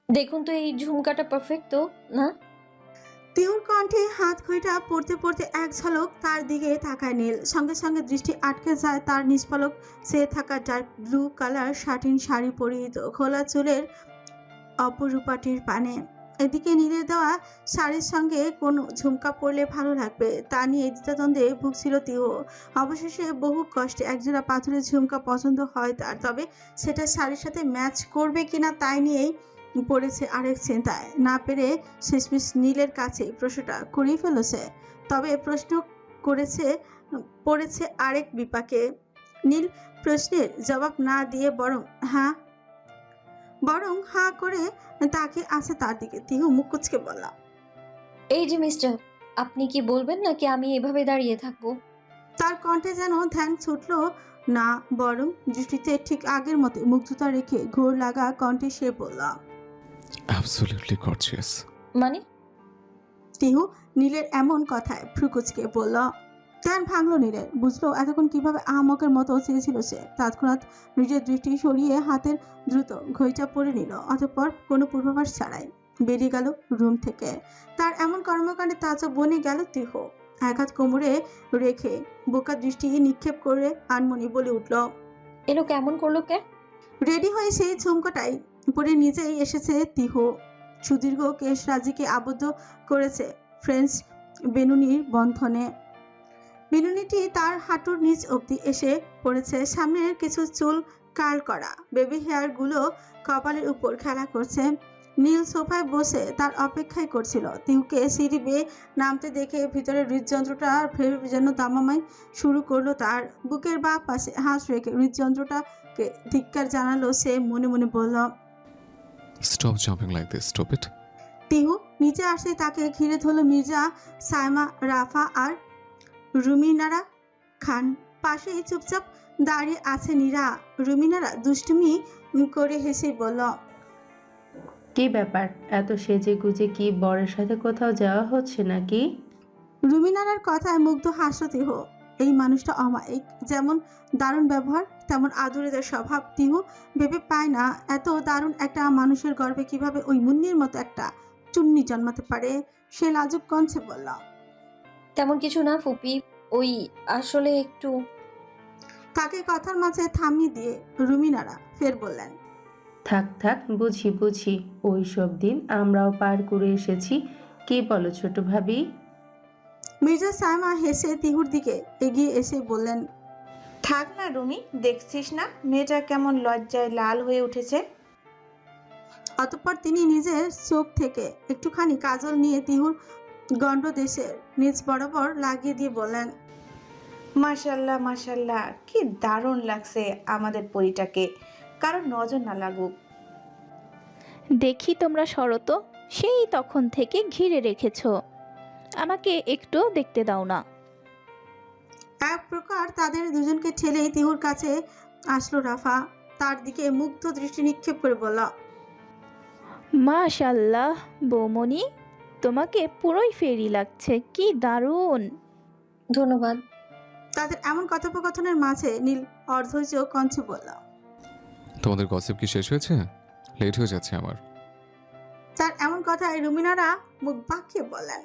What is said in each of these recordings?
দেখুন তো এই ঝুমকাটা পারফেক্ট তো না? তিহুর কণ্ঠে হাত ঘড়িটা পড়তে পড়তে এক ঝলক তার দিকে তাকায় নীল। সঙ্গে সঙ্গে দৃষ্টি আটকে যায় তার নিষ্পলক চেয়ে থাকা dark blue colour satin sari পরিহিত খোলা চুলের অপরূপাটির পানে। এদিকে নীলের দেওয়া শাড়ির সঙ্গে কোন ঝুমকা পরলে ভালো লাগবে তা নিয়ে দ্বিধাদ্বন্দ্বে ভুগছিল তিহু। অবশেষে বহু কষ্টে একজোড়া পাথরের ঝুমকা পছন্দ হয় তার, তবে সেটা শাড়ির সাথে ম্যাচ করবে কিনা তাই নিয়েই পড়েছে আরেক চিন্তায়। না পেরে শেষমেশ নীলের কাছে প্রশ্নটা করেই ফেলেছে, তবে প্রশ্ন করেছে পড়েছে আরেক বিপাকে। নীল প্রশ্নের জবাব না দিয়ে বরং হাঁ করে তাকে আছে তার দিকে। তিহু মুখ কুচকে বলল, এই যে মিস্টার, আপনি কি বলবেন নাকি আমি এভাবে দাঁড়িয়ে থাকবো? তার কণ্ঠে যেন ধ্যান ছুটল না, বরং দৃষ্টিতে ঠিক আগের মতো মুগ্ধতা রেখে ঘোর লাগা কণ্ঠে সে বলল, অ্যাবসলিউটলি গর্জিয়াস। মানে? তিহু নীলের এমন কথায় ভ্রুকুচকে বলল। ধ্যান ভাঙল নীলের, বুঝলো এতক্ষণ কিভাবে আহমকের মতো চেয়েছিল সে। তৎক্ষণাৎ নিজের দৃষ্টি সরিয়ে হাতের দ্রুত ঘড়িটা পরে নিল, অতঃপর কোনো পূর্বাভাস ছাড়াই বেরিয়ে গেল রুম থেকে। তার এমন কর্মকাণ্ডে তাজব বনে গেল তিহু। এক হাত কোমরে রেখে বোকা দৃষ্টি নিক্ষেপ করে আনমনি বলে উঠল, এলো কেমন করলো কে? রেডি হয়ে সেই ঝুমকোটাই পরে নিজেই এসেছে তিহু। সুদীর্ঘ কেশ রাজিকে আবদ্ধ করেছে ফ্রেঞ্চ বেনুনির বন্ধনে। বিনুনিটি তার হাঁটুর নিচ অবধি এসে পড়েছে। সামনের কিছু চুল কার্ল করা বেবি হেয়ারগুলো কপালের উপর খেলা করছে। নীল সোফায় বসে তার অপেক্ষাই করছিল। তিহুকে সিঁড়ি বেয়ে নামতে দেখে ভিতরে হৃদযন্ত্রটা ভেবে যেন দামামাই শুরু করলো তার। বুকের বাঁ পাশে হাঁস রেখে হৃদযন্ত্রটাকে ধিক্কার জানালো সে, মনে মনে বলল, stop jumping like this, stop it. Tihu নিচে আসে তাকে ঘিরে ধরল মির্জা, সাইমা, রাফা আর রুমিনারা খান। পাশেই চুপচাপ দাঁড়িয়ে আছে নীরা। রুমিনারা দুষ্টুমি করে হেসে বলল, কি ব্যাপার, এত সেজে গুজে কি বরের সাথে কোথাও যাওয়া হচ্ছে নাকি? রুমিনারার কথায় মুগ্ধ হাসল তিহু। এই মানুষটা অমায়িক, যেমন দারুণ ব্যবহার তেমন আদুরে স্বভাব। তিহু ভেবে পায় না এত দারুণ একটা মানুষের গর্ভে কিভাবে ওই মুন্নির মতো একটা চুন্নি জন্মাতে পারে। সে লাজুক কণ্ঠে বলল, তেমন কিছু না ফুপি, ওই আসলে একটু। তাকে কথার মাঝে থামিয়ে দিয়ে রুমিনারা ফের বললেন, থাক থাক, বুঝি বুঝি, ওই সব দিন আমরাও পার করে এসেছি। কি বলো ছোট ভাবি? মির্জা সাইমা হেসে তিহুর দিকে এগিয়ে এসে বললেন, থাক না রুমি, দেখছিস না মেয়েটা কেমন লজ্জায় লাল হয়ে উঠেছে। অতঃপর তিনি নিজের চোখ থেকে একটুখানি কাজল নিয়ে তিহুর গণ্ডদেশের নিচ বরাবর লাগিয়ে দিয়ে বললেন, মাশাল্লাহ মাশাল্লাহ, কি দারুণ লাগছে আমাদের পরীটাকে, কারণ নজর না লাগুক। দেখি তোমরা সরো তো, সেই তখন থেকে ঘিরে রেখেছ, আমাকে একটু দেখতে দাও না। এক প্রকার তাদের দুজনকে ঠেলেই তিহুর কাছে আসলো রাফা। তার দিকে মুগ্ধ দৃষ্টি নিক্ষেপ করে বলল, মাশাল্লাহ বৌমনি, তোমাকে পুরোই ফেরি লাগছে, কি দারুণ। ধন্যবাদ। তাদের এমন কথোপকথনের মাঝে নীল অর্ধৈর্য কণ্ঠে বলল, তোমাদের গসিপ কি শেষ হয়েছে? লেট হয়ে যাচ্ছে আমার। তার এমন কথায় রুমিনারা মুখ বাঁকিয়ে বললেন,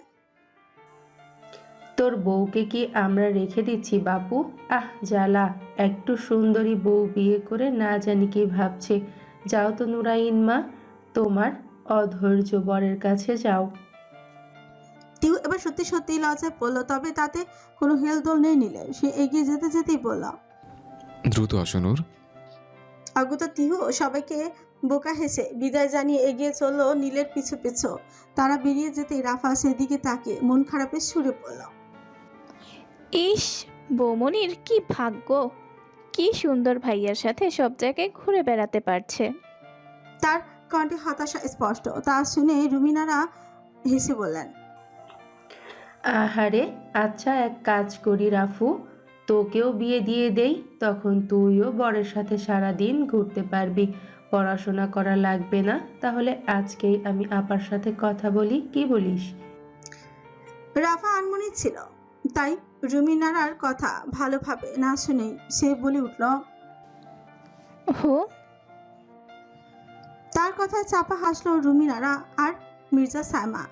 তোর বউকে কি আমরা রেখে দিচ্ছি বাপু? আহ জ্বালা, একটু সুন্দরী বউ বিয়ে করে না জানি কি ভাবছে। যাও তো নুরাইন মা, তোমার অধৈর্য বরের কাছে যাও। তিহু এবার সত্যি সত্যি লজ্জায় পড়ল, তবে তাতে কোনো হেলদোল নেই নীলের। সে এগিয়ে যেতে যেতেই বলল, দ্রুত আসো নূর। অগত তিহু সবাইকে বোকা হেসে বিদায় জানিয়ে এগিয়ে চলল নীলের পিছু পিছু। তারা বেরিয়ে যেতেই রাফা সেদিকে তাকিয়ে মন খারাপের সুরে পড়ল, ইস, বৌমনির কি ভাগ্য, কি সুন্দর ভাইয়ার সাথে সব জায়গায় ঘুরে বেড়াতে পারছে। তার কণ্ঠে হতাশা স্পষ্ট। তা শুনে রুমিনারা হেসে বললেন, আহারে, আচ্ছা এক কাজ করি রাফু, তোকেও বিয়ে দিয়ে দেই, তখন তুইও বরের সাথে সারা দিন ঘুরতে পারবি, পড়াশোনা করা লাগবে না। তাহলে আজকেই আমি আপার সাথে কথা বলি, কি বলিস? রাফা আনমনি ছিল, তাই রুমিনারার কথা ভালোভাবে না শুনেই সে বলে উঠল, হো, তার কথায় চাপা হাসলো রুমিনারা আর মির্জা সাইমা।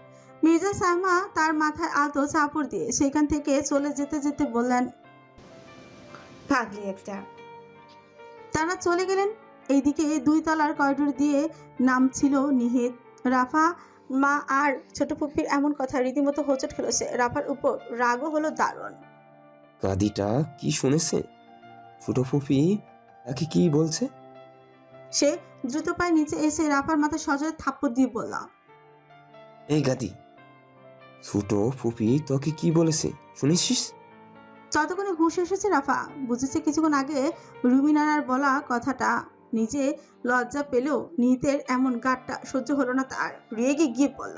মির্জা সাইমা তার মাথায় আলতো চাপড় দিয়ে সেখান থেকে চলে যেতে যেতে বললেন, পাগলি একটা। তারা চলে গেলেন। এইদিকে 2 তলার করিডোর দিয়ে নামছিল নিহিত। রাফা মা আর ছোট ফুপির এমন কথা রীতিমতো হোঁচট খেল সে। রাফার উপর রাগও হলো দারুণ। গাদিটা কি শুনেছে? ছোট ফুফি তাকে কি বলছে? সে দ্রুত পায়ে নিচে এসে রাফার মাথা সজোরে থাপ্পড় দিয়ে বলল, এই গাদি, ছোট ফুফি তোকে কি বলেছে শুনেছিস? যতক্ষণে হুঁশ এসেছে রাফা বুঝেছে কিছুক্ষণ আগে রুমিনারার বলা কথাটা। নিজে লজ্জা পেলেও নিহিতের এমন গাটটা সহ্য হলো না তার। রেগে গিয়ে বলল,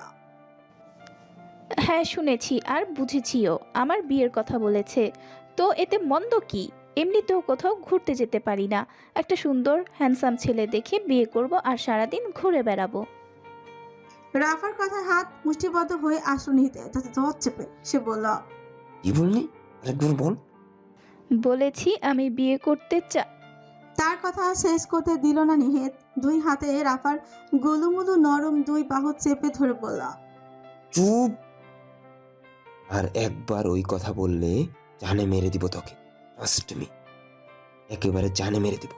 হ্যাঁ শুনেছি আর বুঝেছিও, আমার বিয়ের কথা বলেছে। তো এতে মন্দ কি? এমনিতেও কোথাও ঘুরতে যেতে পারি না, একটা সুন্দর হ্যান্ডসাম ছেলে দেখে বিয়ে করব আর সারাদিন ঘুরে বেড়াবো। রাফার কথায় হাত মুষ্টিবদ্ধ হয়ে আসলো নিহিতে, তাতে জ্বর চেপে সে বলল, কি বললি? আরেকবার বল। বলেছি আমি বিয়ে করতে তার কথা শেষ করতে দিল না নিহিত। 2 হাতে রাফার গোলুমুলু নরম 2 বাহু চেপে ধরে বলল, চুপ! আর একবার ওই কথা বললে জানে মেরে দিব তোকে। ট্রাস্ট মি, একেবারে জানে মেরে দিব।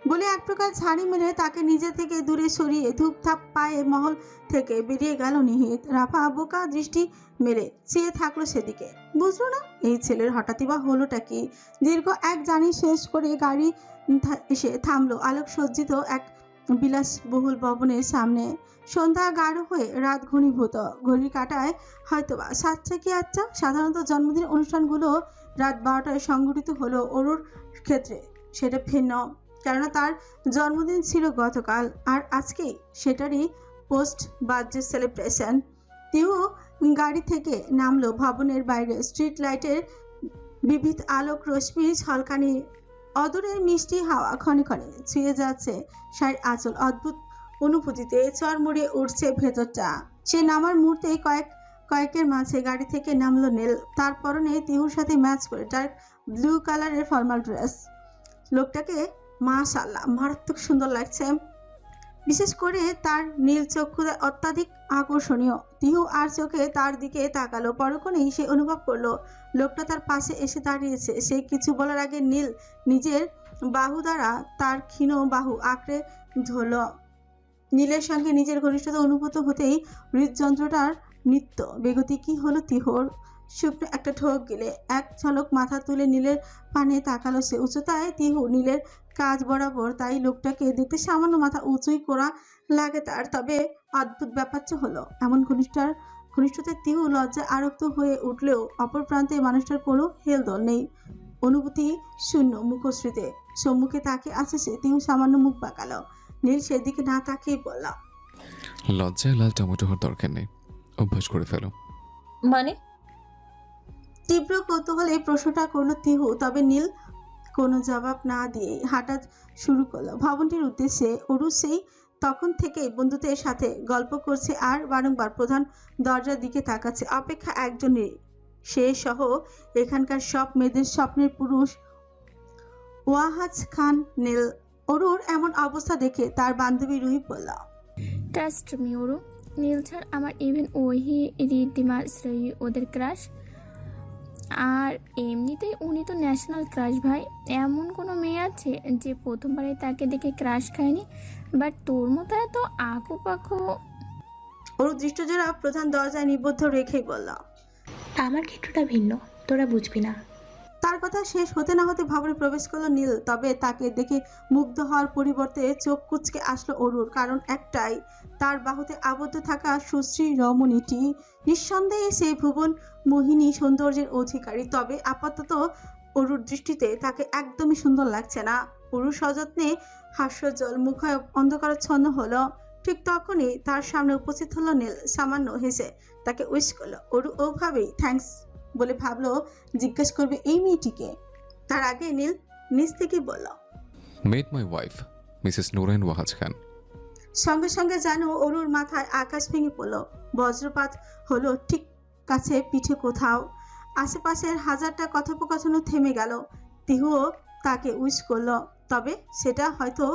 বলে এক প্রকার ছাড়ি মেরে তাকে নিজে থেকে দূরে সরিয়ে ধূপধাপ পায়ে মহল থেকে বেরিয়ে গেল নিহিত। রাফা বোকা দৃষ্টি মেরে চেয়ে থাকলো সেদিকে। বুঝলো না এই ছেলের হঠাৎই বা হলোটা কি। দীর্ঘ এক জার্নি শেষ করে গাড়ি এসে থামলো আলোক সজ্জিত এক বিলাসবহুল ভবনের সামনে। সন্ধ্যা গাঢ় হয়ে রাত ঘনীভূত। ঘড়ির কাঁটায় হয়তোবা 7টা কি 8টা। সাধারণত জন্মদিন অনুষ্ঠানগুলো রাত 12টায় সংঘটিত হলো। অরুর ক্ষেত্রে সেটা ভিন্ন, কেননা তার জন্মদিন ছিল গতকাল আর আজকেই সেটারই পোস্ট বার্থডে সেলিব্রেশন। তিও গাড়ি থেকে নামলো। ভবনের বাইরে স্ট্রিট লাইটের বিবিধ আলোক রশ্মির ঝলকানি, অদূরের মিষ্টি হাওয়া ক্ষণে ক্ষণে ছুঁয়ে যাচ্ছে শাড়ির আঁচল। অদ্ভুত অনুভূতিতে চড়মড়িয়ে উঠছে ভেতরটা। সে নামার মুহূর্তে কয়েকের মাঝে গাড়ি থেকে নামলো নীল। তার পরনে তিহুর সাথে ম্যাচ করে ডার্ক ব্লু কালারের ফর্মাল ড্রেস। লোকটাকে মাশাআল্লাহ মারাত্মক সুন্দর লাগছে। বিশেষ করে তার নীল চক্ষুটা অত্যাধিক আকর্ষণীয়। তিহু আর চোখে তার দিকে তাকালো। পরক্ষণেই সে অনুভব করলো লোকটা তার পাশে এসে দাঁড়িয়েছে। সে কিছু বলার আগে নীল নিজের বাহু দ্বারা তার ক্ষীণ বাহু আঁকড়ে ধরল। নীলের সঙ্গে নিজের ঘনিষ্ঠতা অনুভূত হতেই হৃদযন্ত্রটার নিত্য বেগতি কি হলো তিহর। শুকনো একটা ঠোক গেলে এক ঝলক মাথা তুলে নীলের পানে তাকালো সে। উচ্চতায় তিহু নীলের কাজ বরাবর, তাই লোকটাকে দেখতে সামান্য মাথা উঁচুই করা লাগে তার। তবে অদ্ভুত ব্যাপারটা হলো এমন ঘনিষ্ঠতায় তিহু লজ্জায় আরক্ত হয়ে উঠলেও অপর প্রান্তে মানুষটার কোনো হেলদোল নেই। অনুভূতি শূন্য মুখশ্রীতে সম্মুখে তাকিয়ে আছে সে। তিহু সামান্য মুখ বাঁকালো। নীল সেদিকে না তাকিয়ে বলল, লজ্জায় লাল টমেটো হওয়ার দরকার নেই, অভ্যাস করে ফেলো। মানে? তীব্র কৌতূহলে প্রশ্নটা করলো তিহু। তবে নীল কোনো জবাব না দিয়ে হাঁটা শুরু করলো ভবনটির উদ্দেশ্যে। অরু সেই তখন থেকে বন্ধুদের সাথে গল্প করছে আর বারংবার প্রধান দরজার দিকে তাকাচ্ছে। অপেক্ষা একজনের, সে সহ এখানকার সব মেয়েদের স্বপ্নের পুরুষ ওয়াহাজ খান নীল। অরুর এমন অবস্থা দেখে তার বান্ধবী রুহি বলল, ট্রাস্ট মি ওরু, নীল স্যার আমার ইভেন ওহি রিদিমা শ্রেয়ী ওদের ক্রাশ। আর এমনিতেই উনি তো ন্যাশনাল ক্রাশ ভাই। এমন কোনো মেয়ে আছে যে প্রথমবারে তাকে দেখে ক্রাশ খায়নি? বাট তোর মতো এত আঁকো পাখো। অরু দৃষ্টজোড়া প্রধান দরজায় নিবদ্ধ রেখেই বলল, আমার ক্ষেত্রটা ভিন্ন, তোরা বুঝবি না। তার কথা শেষ হতে না হতে ভবনে প্রবেশ করলো নীল। তবে তাকে দেখে মুগ্ধ হওয়ার পরিবর্তে চোখ কুঁচকে আসলো অরুর। কারণ একটাই, তার বাহুতে আবদ্ধ থাকা সুশ্রী রমণীটি নিঃসন্দেহে সেই ভুবন মোহিনী সৌন্দর্যের অধিকারী। তবে আপাতত অরুর দৃষ্টিতে তাকে একদমই সুন্দর লাগছে না। অরুর সযত্নে হাস্যজ্জ্বল মুখ অন্ধকারাচ্ছন্ন হলো। ঠিক তখনই তার সামনে উপস্থিত হলো নীল। সামান্য হেসে তাকে উইশ করলো। অরু ওভাবেই থ্যাঙ্কস বলে ভাবলো জিজ্ঞেস করবে এই মেয়েটিকে। তার আগে নীল নিজ থেকে বলল, meet my wife Mrs Nurain Wahaj Khan. সঙ্গে সঙ্গে যেন অরুর মাথায় আকাশ ভেঙে পড়লো। বজ্রপাত হলো ঠিক কাছে পিঠে কোথাও। আশেপাশের হাজারটা কথোপকথনও থেমে গেল। তিহুও তাকে উইশ করলো, তবে সেটা হয়তো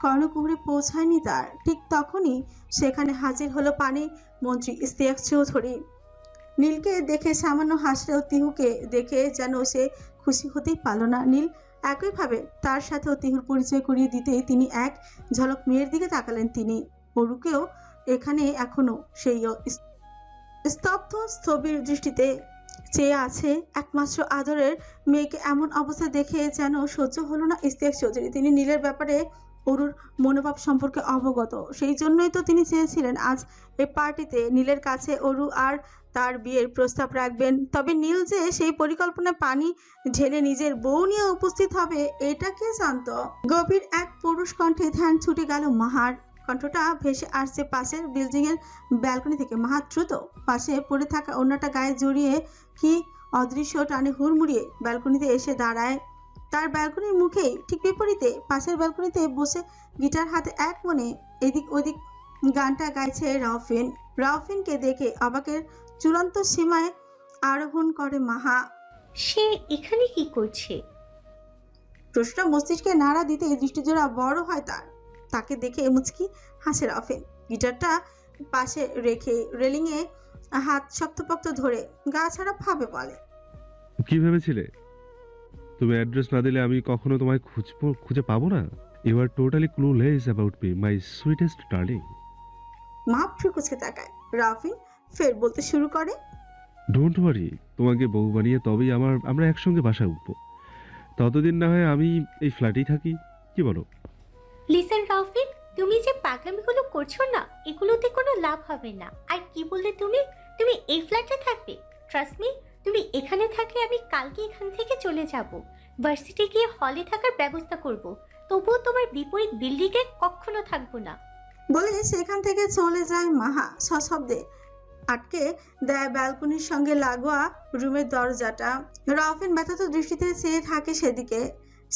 কর্ণকুহরে পৌঁছায়নি তার। ঠিক তখনই সেখানে হাজির হলো পানি মন্ত্রী ইশতিয়াক চৌধুরী। নীলকে দেখে সামান্য হাসলেও তিহুকে দেখে যেন সে খুশি হতেই পারল না। নীল একইভাবে তার সাথেও তিহুর পরিচয় করিয়ে দিতেই তিনি এক ঝলক মেয়ের দিকে তাকালেন। তিনি অরুকেও এখানে এখনো সেই স্তব্ধ স্থবির দৃষ্টিতে চেয়ে আছে একমাত্র আদরের মেয়েকে। এমন অবস্থা দেখে যেন সহ্য হলো না ইশতিয়াক চৌধুরী। তিনি নীলের ব্যাপারে অরুর মনোভাব সম্পর্কে অবগত, সেই জন্যই তো তিনি চেয়েছিলেন আজ এই পার্টিতে নীলের কাছে অরু আর তার বিয়ের প্রস্তাব রাখবেন। তবে নীল যে সেই পরিকল্পনায় পানি ঢেলে নিজের বউ নিয়ে উপস্থিত হবে এটা কে জানত? গভীর এক পুরুষ কণ্ঠে ধ্যান ছুটে গেল মাহার। কণ্ঠটা ভেসে আসছে পাশের বিল্ডিং এর ব্যালকনি থেকে। মাহা দ্রুত পাশে পড়ে থাকা অন্যটা গায়ে জড়িয়ে কি অদৃশ্য টানে হুড়মুড়িয়ে ব্যালকনিতে এসে দাঁড়ায়। তার ব্যালকনির মুখেই ঠিক বিপরীতে পাশের ব্যালকনিতে বসে গিটার হাতে এক মনে এদিক ওদিক গানটা গাইছে রাউফিন। রাউফিনকে দেখে অবাকের চূড়ান্ত সীমায় আরোহণ করে মাহা। সে এখানে কি করছে? প্রশ্নটা মস্তিষ্কে নাড়া দিতে দৃষ্টিজোড়া বড় হয় তার। তাকে দেখে মুচকি হাসে রাউফিন। গিটারটা পাশে রেখে রেলিংয়ে হাত শক্তপোক্ত ধরে গা ছাড়া ভাবে বলে, কি ভেবেছিলে তুমি অ্যাড্রেস না দিলে আমি কখনো তোমায় খুঁজে পাবো না? You are totally clueless about me my sweetest darling. মাপ ফুকুচকে তাকায়। রাউফিন ফের বলতে শুরু করে, ডোন্ট ওয়ারি, তোমাকে বউ বানিয়ে তবেই আমরা একসঙ্গে বাসায় উঠবো। ততদিন না হয় আমি এই ফ্ল্যাটেই থাকি, কি বলো? লিসেন রাউফিন, তুমি যে পাগলামিগুলো করছো না, এগুলোতে কোনো লাভ হবে না। আর কি বললে তুমি? তুমি এই ফ্ল্যাটে থাকবে? ট্রাস্ট মি, তুমি এখানে থাকলে আমি কালকে এখান থেকে চলে যাব। ভার্সিটি গিয়ে হলে থাকার ব্যবস্থা করব। তবুও তোমার বিপরীত বিল্ডিংয়ে কখনো থাকবো না। বলে সেখান থেকে চলে যায় মাহা। সশব্দে আটকে দেয় ব্যালকনির সঙ্গে লাগোয়া রুমের দরজাটা। রাউফিন ব্যথিত দৃষ্টিতে চেয়ে থাকে সেদিকে।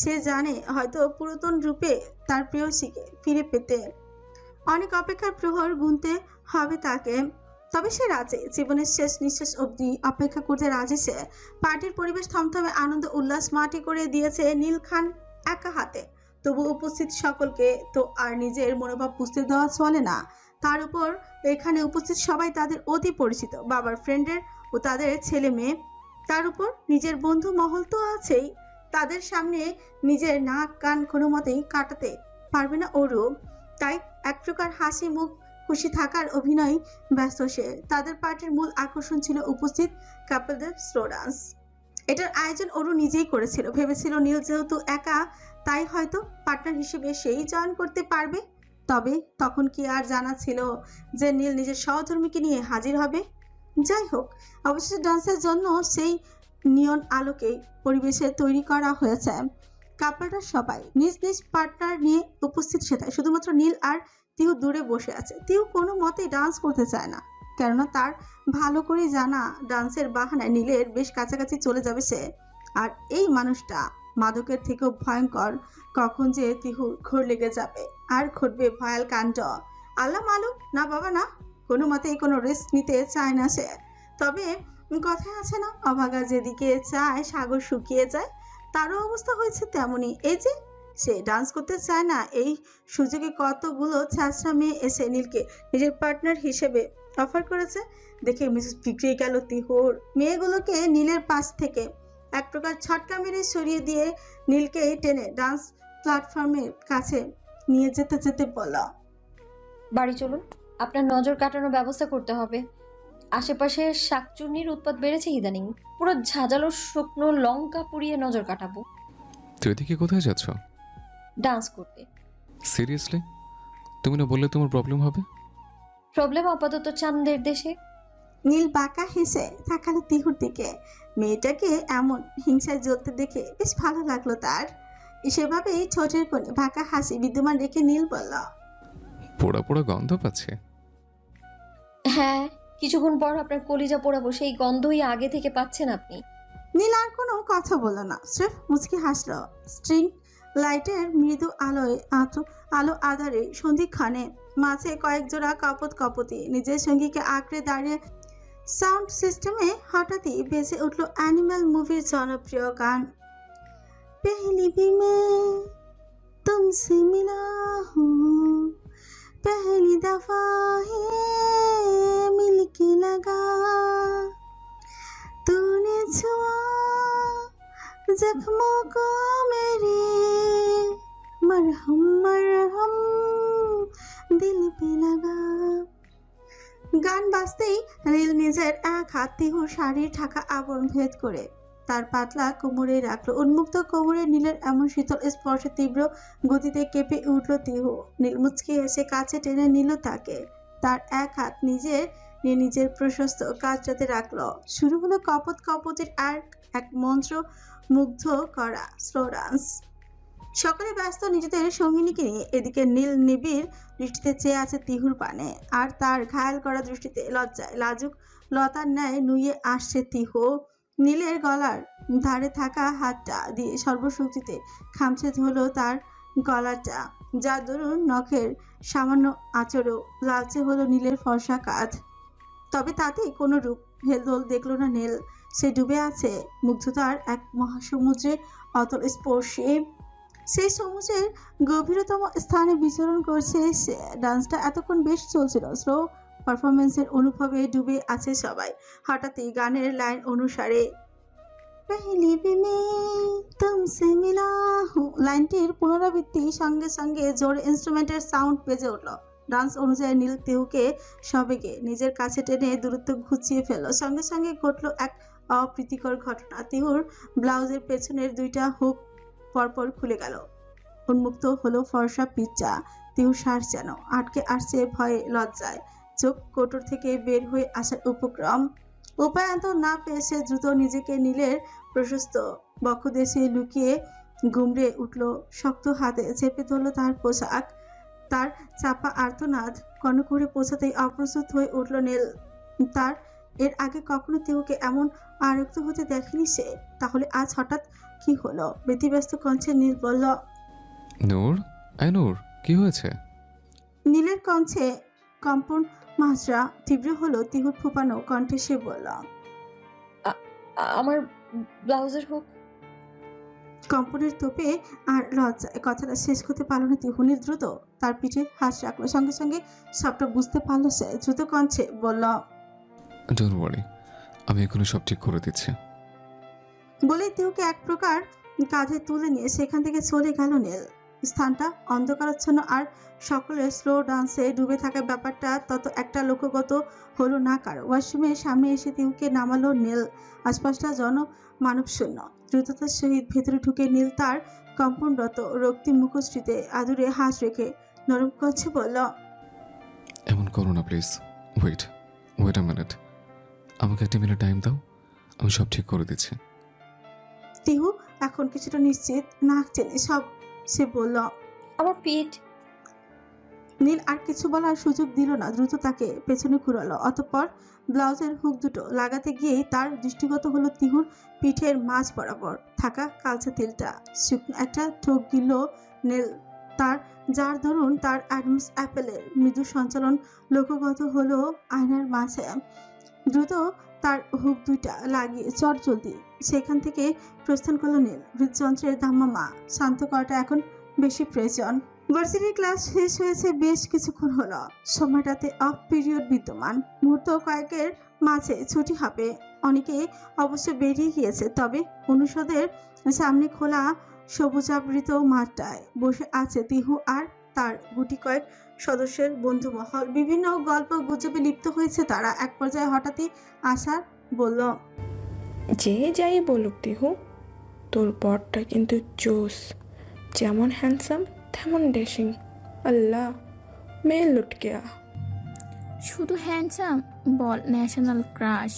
সে জানে হয়তো পুরাতন রূপে তার প্রেয়সীকে ফিরে পেতে অনেক অপেক্ষার প্রহর গুনতে হবে তাকে। তবে সে রাজি, জীবনের শেষ নিঃশ্বাস অবধি অপেক্ষা করতে রাজি সে। পার্টির পরিবেশ থমথমে আনন্দ উল্লাস মাটি করে দিয়েছে নীল খান একা হাতে। তবু উপস্থিত সকলকে তো আর নিজের মনোভাব বুঝতে দেওয়া চলে না। তার উপর এখানে উপস্থিত সবাই তাদের অতি পরিচিত, বাবার ফ্রেন্ডের ও তাদের ছেলে মেয়ে। তার উপর নিজের বন্ধু মহল তো আছেই। তাদের সামনে নিজের নাক কান কোনো মতেই কাটাতে পারবে না ওরও। তাই এক প্রকার হাসি মুখ খুশি থাকার অভিনয় ব্যস্ত সে। তাদের পার্টির মূল আকর্ষণ ছিল উপস্থিত কাপলদের স্লো ডান্স। এটার আয়োজন ওরু নিজেই করেছিল। ভেবেছিল নীল যেহেতু একা, তাই হয়তো পার্টনার হিসেবে সেই জয়েন করতে পারবে। তবে তখন কি আর জানা ছিল যে নীল নিজের সহধর্মীকে নিয়ে হাজির হবে? যাই হোক, অবশেষে ডান্সের জন্য সেই নিয়ন আলোকে পরিবেশে তৈরি করা হয়েছে। কাপলরা সবাই নিজ নিজ পার্টনার নিয়ে উপস্থিত সেটাই। শুধুমাত্র নীল আর তিহু দূরে বসে আছে। তিহু কোনো মতেই ডান্স করতে চায় না, কেননা তার ভালো করে জানা ডান্সের বাহানায় নীলের বেশ কাছাকাছি চলে যাবে সে। আর এই মানুষটা মাদকের থেকেও ভয়ঙ্কর। কখন যে তিহুর ঘোর লেগে যাবে আর ঘটবে ভয়াল কাণ্ড। আল্লাহ মালুম, না বাবা না, কোনো মতেই কোনো রিস্ক নিতে চায় না সে। তবে কথা আছে না, অভাগা যেদিকে চায় সাগর শুকিয়ে যায়। তারও অবস্থা হয়েছে তেমনই। এই যে সে ডান্স করতে চায় না, এই সুযোগে কতগুলো ছ্যাঁচড়া মেয়ে এসে নীলকে নিজের পার্টনার হিসেবে অফার করেছে। দেখে মিসেস বিগড়ে গেল তিহুর। মেয়েগুলোকে নীলের পাশ থেকে এক প্রকার ছটকা মেরে সরিয়ে দিয়ে নীলকে টেনে ডান্স প্ল্যাটফর্মের কাছে নিয়ে যেতে যেতে বলল, বাড়ি চলুন, আপনার নজর কাটানোর ব্যবস্থা করতে হবে। আশেপাশে শাকচুন্নির উৎপাত বেড়েছে ইদানিং। পুরো ঝাঁঝালো শুকনো লঙ্কা পুড়িয়ে নজর কাটাবো। তুই এদিকে কোথায় যাচ্ছ? ডান্স করতে। সিরিয়াসলি? তুমি না বললে তোমার প্রবলেম হবে? প্রবলেম আপাতত চাঁদের দেশে। নীল বাঁকা হেসে তাকালো তিহুর দিকে। মেয়েটাকে এমন হিংসায় জ্বলতে দেখে বেশ ভালো লাগলো তার। সেভাবেই ছোটের কোণে বাঁকা হাসি বিদ্যমান রেখে নীল বলল, পোড়া পোড়া গন্ধ পাচ্ছে। হ্যাঁ, কিছুক্ষণ পর আপনার কলিজা পোড়াবো, সেই গন্ধই আগে থেকে পাচ্ছেন আপনি। নীল আর কোনো কথা বলল না, স্রেফ মুচকি হাসলো। স্ট্রিং লাইটের মৃদু আলো আধারে সন্ধিক্ষণে মাঝে কয়েক জোড়া কপতি নিজের সঙ্গীকে আঁকড়ে দাঁড়িয়ে সাউন্ড সিস্টেমে হঠাৎই বেজে উঠল অ্যানিম্যাল মুভির জনপ্রিয় গান পেহলি বি মে। तुमसे मिला हूँ पहली दफा है मिलके लगा तूने छुआ जख्मों को मेरे मरहम मरहम दिल पे लगा। গান বাজতেই নীল নিজের এক হাত তিহুর শাড়ির ঢাকা আবরণ ভেদ করে তার পাতলা কোমরে রাখলো। উন্মুক্ত কোমরে নীলের এমন শীতল স্পর্শে তীব্র গতিতে কেঁপে উঠল তিহু। নীল মুচকি এসে কাছে টেনে নিল তাকে। তার এক হাত নিজের প্রশস্ত কাজটাতে রাখলো। শুরু হলো কপত কপতের আর এক মন্ত্র মুগ্ধ করা স্লো ডান্স। সকলে ব্যস্ত নিজেদের সঙ্গিনীকে নিয়ে। এদিকে নীল নিবিড় দৃষ্টিতে চেয়ে আছে তিহুর পানে, আর তার ঘায়াল করা দৃষ্টিতে লজ্জায় লাজুক লতার ন্যায় নুয়ে আসছে তিহু। নীলের গলার ধারে থাকা হাতটা দিয়ে সর্বশক্তিতে খামচে ধরল তার গলাটা, যার দরুন নখের সামান্য আঁচড়ও লালচে হলো নীলের ফর্সা কাঁধ। তবে তাতে কোনো রূপ হেলদোল দেখল না নীল। সে ডুবে আছে মুগ্ধতার এক মহাসমুদ্রে অতল স্পর্শে। সেই সমুদ্রের গভীরতম স্থানে বিচরণ করছে সে। ডান্সটা এতক্ষণ বেশ চলছিল। স্লো পারফরমেন্সের অনুভবে ডুবে আছে সবাই। হঠাৎই গানের লাইন অনুসারে পহলি भी मैं तुमसे मिला हूँ লাইনটির পুনরাবৃত্তি সঙ্গে সঙ্গে জোরে ইনস্ট্রুমেন্টের সাউন্ড বেজে উঠল। ডান্স অনুযায়ী নীল তিহুকে সবেগে নিজের কাছে টেনে দূরত্ব ঘুচিয়ে ফেলল। সঙ্গে সঙ্গে ঘটল এক অপ্রীতিকর ঘটনা। তিহুর ব্লাউজের পেছনের দুইটা হুক পরপর খুলে গেল। উন্মুক্ত হলো ফর্সা পিচ্চা। তিহু শ্বাস যেন আটকে আসছে ভয়ে লজ্জায়। চোখ কোটর থেকে বের হয়ে আসার উপক্রম। উপায়ন্ত না পেয়ে সে দ্রুত নিজেকে নীলের প্রশস্ত বক্ষদেশে লুকিয়ে গুমড়ে উঠল। শক্ত হাতে চেপে ধরল তার পোশাক। তার চাপা আর্তনাদ কর্ণকুহরে পৌঁছাতেই অপ্রস্তুত হয়ে উঠল নীল। তার এর আগে কখনো তিহুকে এমন আরক্ত হতে দেখেনি সে। তাহলে আজ হঠাৎ কি হলো? ব্যতিব্যস্ত কণ্ঠে নীল বলল, নূর, নূর, কি হয়েছে? নীলের কণ্ঠে কম্পন মাত্রা তীব্র হলো। তিহুর ফুপানো কণ্ঠে সে বলল, আমার ব্লাউজের হুক। কম্পনের তোপে আর লজ্জায় কথাটা শেষ করতে পারল না তিহু। নীল দ্রুত তার পিঠে হাত রাখলো। সঙ্গে সঙ্গে সবটা বুঝতে পারলো সে। দ্রুত কণ্ঠে বলল, ডোন্ট ওয়ারি, আমি এখনই সব ঠিক করে দিচ্ছি। বলে তিহুকে এক প্রকার কাঁধে তুলে নিয়ে সেখান থেকে চলে গেল নীল। স্থানটা অন্ধকারাচ্ছন্ন আর সকলের স্লো ডান্সে ডুবে থাকা ব্যাপারটা তত একটা লক্ষ্যগত হলো না কারো। ওয়াশরুমের সামনে এসে তিহুকে নামালো নীল। আশপাশটা মানব শূন্য। দ্রুততার সহিত ভেতরে ঢুকে নীল তার কম্পনরত রক্তিম মুখশ্রীতে আদুরে হাত রেখে নরম কণ্ঠে বলল, এমন করো না প্লিজ। ওয়েট আ মিনিট, আমাকে একটা মিনিট টাইম দাও, আমি সব ঠিক করে দিচ্ছি। তিহু এখন কিছুটা নিশ্চিত নাক চেনে সব সে বলল, আমার পিঠ। নীল আর কিছু বলার সুযোগ দিল না। দ্রুত তাকে পেছনে ঘুরালো। অতঃপর ব্লাউজের হুক দুটো লাগাতে গিয়েই তার দৃষ্টিগত হলো তিহুর পিঠের মাঝ বরাবর থাকা কালচে তিলটা। শুকনো একটা ঠোক গিল নীল তার, যার দরুন তার অ্যাডামস অ্যাপেলের মৃদু সঞ্চালন লক্ষ্যগত হলো আয়নার মাঝে। দ্রুত তার হুক দুইটা লাগিয়ে চটজলদি সেখান থেকে প্রস্থান করলো নীল। হৃদযন্ত্রের ধামামা শান্ত করাটা এখন বেশি প্রয়োজন। ভার্সিটির ক্লাস শেষ হয়েছে বেশ কিছুক্ষণ হলো। সময়টাতে অফ পিরিয়ড বিদ্যমান। মুহূর্ত কয়েকের মাঝে ছুটি হবে। অনেকে অবশ্য বেরিয়ে গিয়েছে। তবে অনুষদের সামনে খোলা সবুজাবৃত মাঠটায় বসে আছে তিহু আর তার গুটি কয়েক সদস্যের বন্ধুমহল। বিভিন্ন গল্প গুজবে লিপ্ত হয়েছে তারা। এক পর্যায়ে হঠাৎই আশার বলল, যে যাই বলুক তিহু, তোর বরটা কিন্তু জোস। যেমন হ্যান্ডসাম তেমন ড্যাশিং। আল্লাহ মেয়ে লুটকেয়া। শুধু হ্যান্ডসাম বল, ন্যাশনাল ক্রাশ।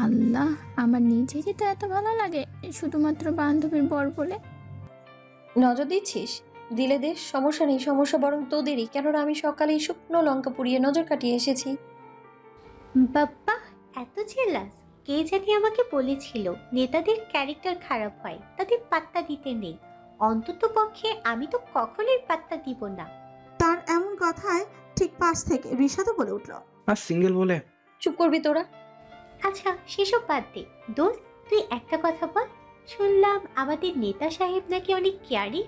আল্লাহ, আমার নিজেরই তো এত ভালো লাগে শুধুমাত্র বান্ধবীর বর বলে। নজর দিচ্ছিস? দিলে দে, সমস্যা নেই। সমস্যা বরং তোদেরই, কেননা আমি সকালেই শুকনো লঙ্কা পুড়িয়ে নজর কাটিয়ে এসেছি। বাপ্পা এত জেলাস! কে জানি আমাকে বলেছিল নেতাদের ক্যারেক্টার খারাপ হয়, তাদের পাত্তা দিতে নেই। অন্তত পক্ষে আমি তো কখনোই পাত্তা দিব না। তার এমন কথায় ঠিক পাশ থেকে ঋষাদও বলে উঠল, আর সিঙ্গেল বলে। চুপ করবি তোরা? আচ্ছা সেসব বাদ দে দোস্ত, তুই একটা কথা বল। শুনলাম আমাদের নেতা সাহেব নাকি অনেক কেয়ারি।